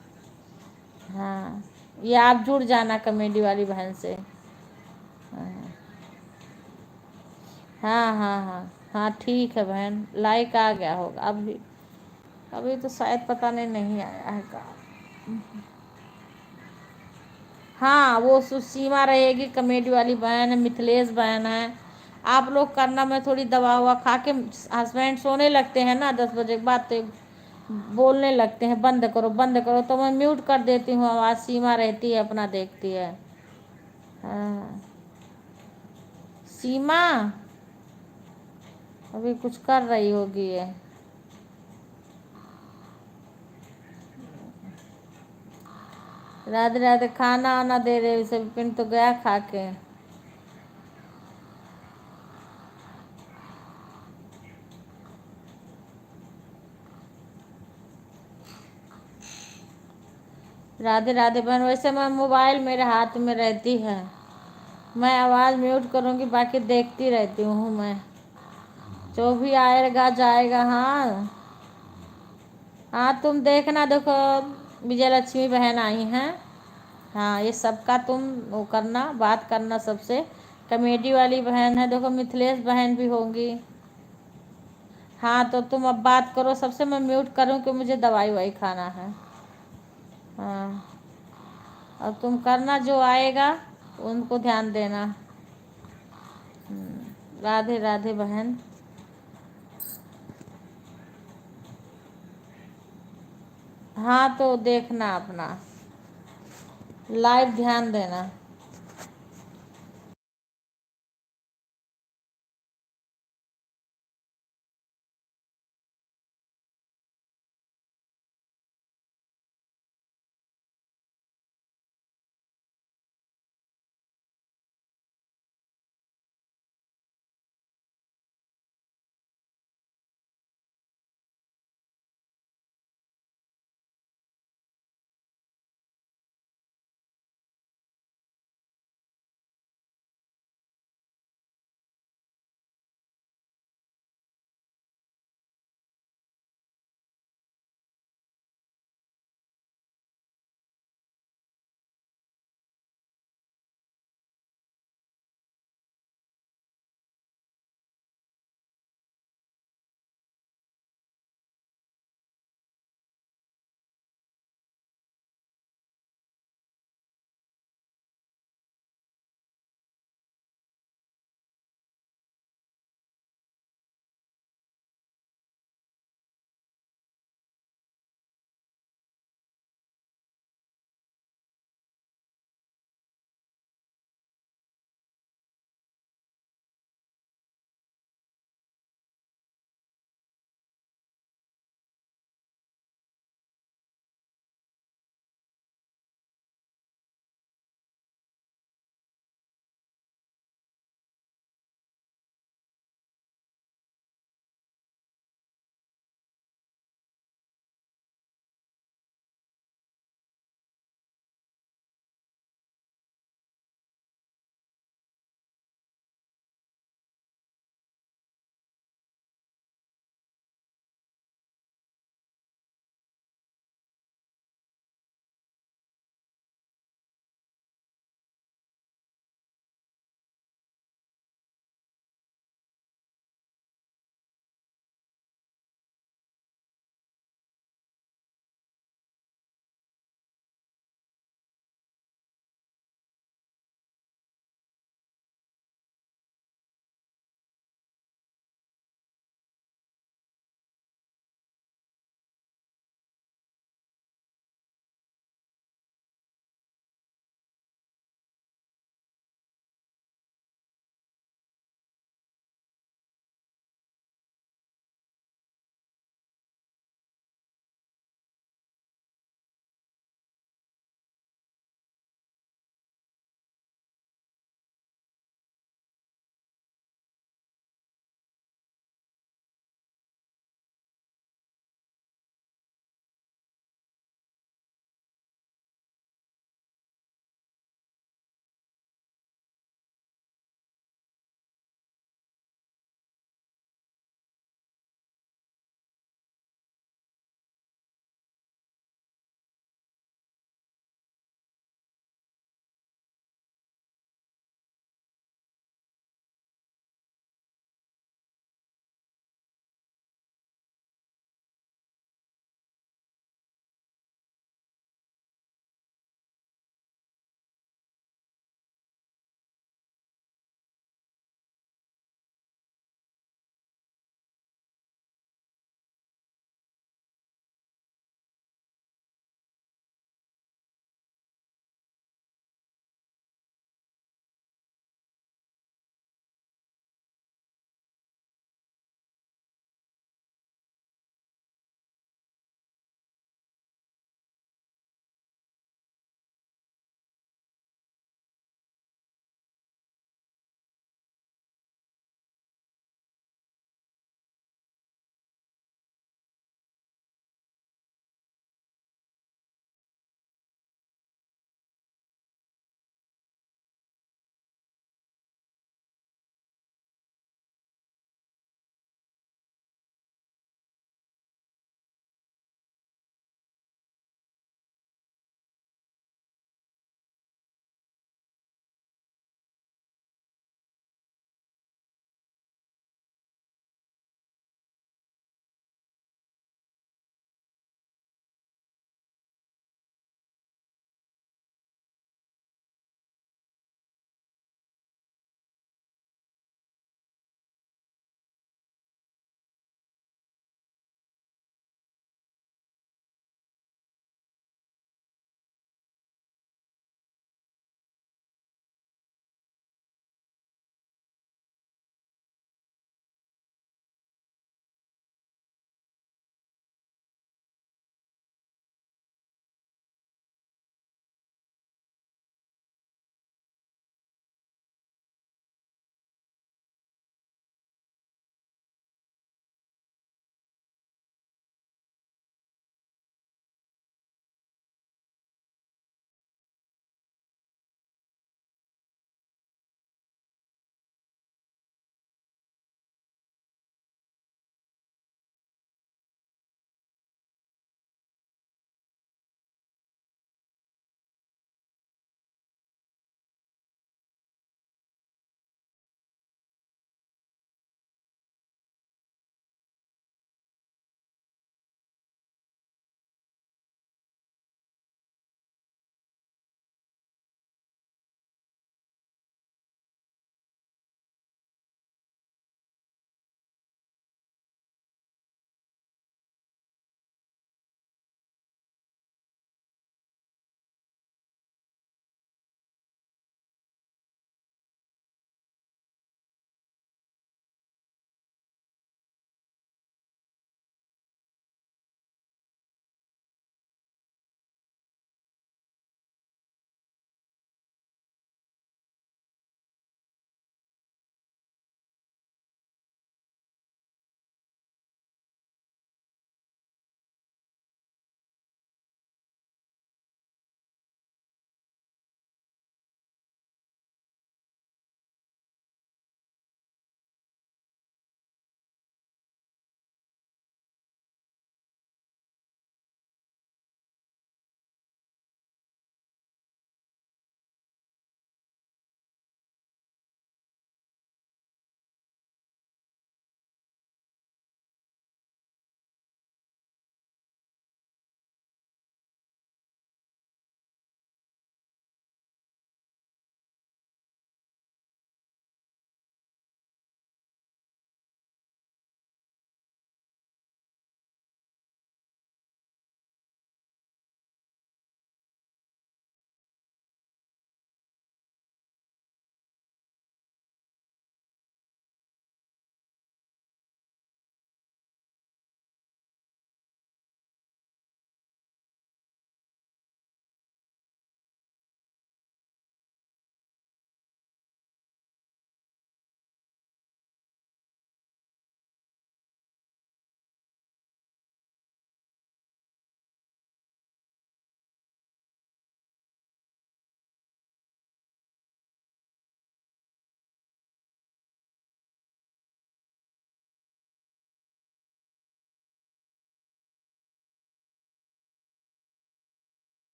हाँ ये आप जुड़ जाना कॉमेडी वाली बहन से। हाँ हाँ हाँ हाँ ठीक है बहन। लाइक आ गया होगा अभी। अभी तो शायद पता नहीं आया है का। हाँ वो सुसीमा रहेगी कॉमेडी वाली बहन है मिथिलेश बहन है। आप लोग करना। मैं थोड़ी दवा ववा खा के हस्बैंड सोने लगते हैं ना 10 बजे के बाद तो बोलने लगते हैं बंद करो तो मैं म्यूट कर देती हूँ। आवाज़ सीमा रहती है अपना देखती है। हाँ सीमा अभी कुछ कर रही होगी ये। राधे राधे खाना आना दे रहे उसे पिन तो गया खा के। राधे राधे बहन। वैसे मैं मोबाइल मेरे हाथ में रहती है। मैं आवाज़ म्यूट करूँगी बाकी देखती रहती हूँ मैं। जो भी आएगा जाएगा। हाँ हाँ तुम देखना देखो विजय लक्ष्मी बहन आई हैं। हाँ ये सबका तुम वो करना बात करना सबसे। कॉमेडी वाली बहन है देखो मिथिलेश बहन भी होंगी। हाँ तो तुम अब बात करो सबसे। मैं म्यूट करूँ कि मुझे दवाई वाई खाना है। हाँ अब तुम करना जो आएगा उनको ध्यान देना। राधे राधे बहन। हाँ तो देखना अपना लाइव ध्यान देना।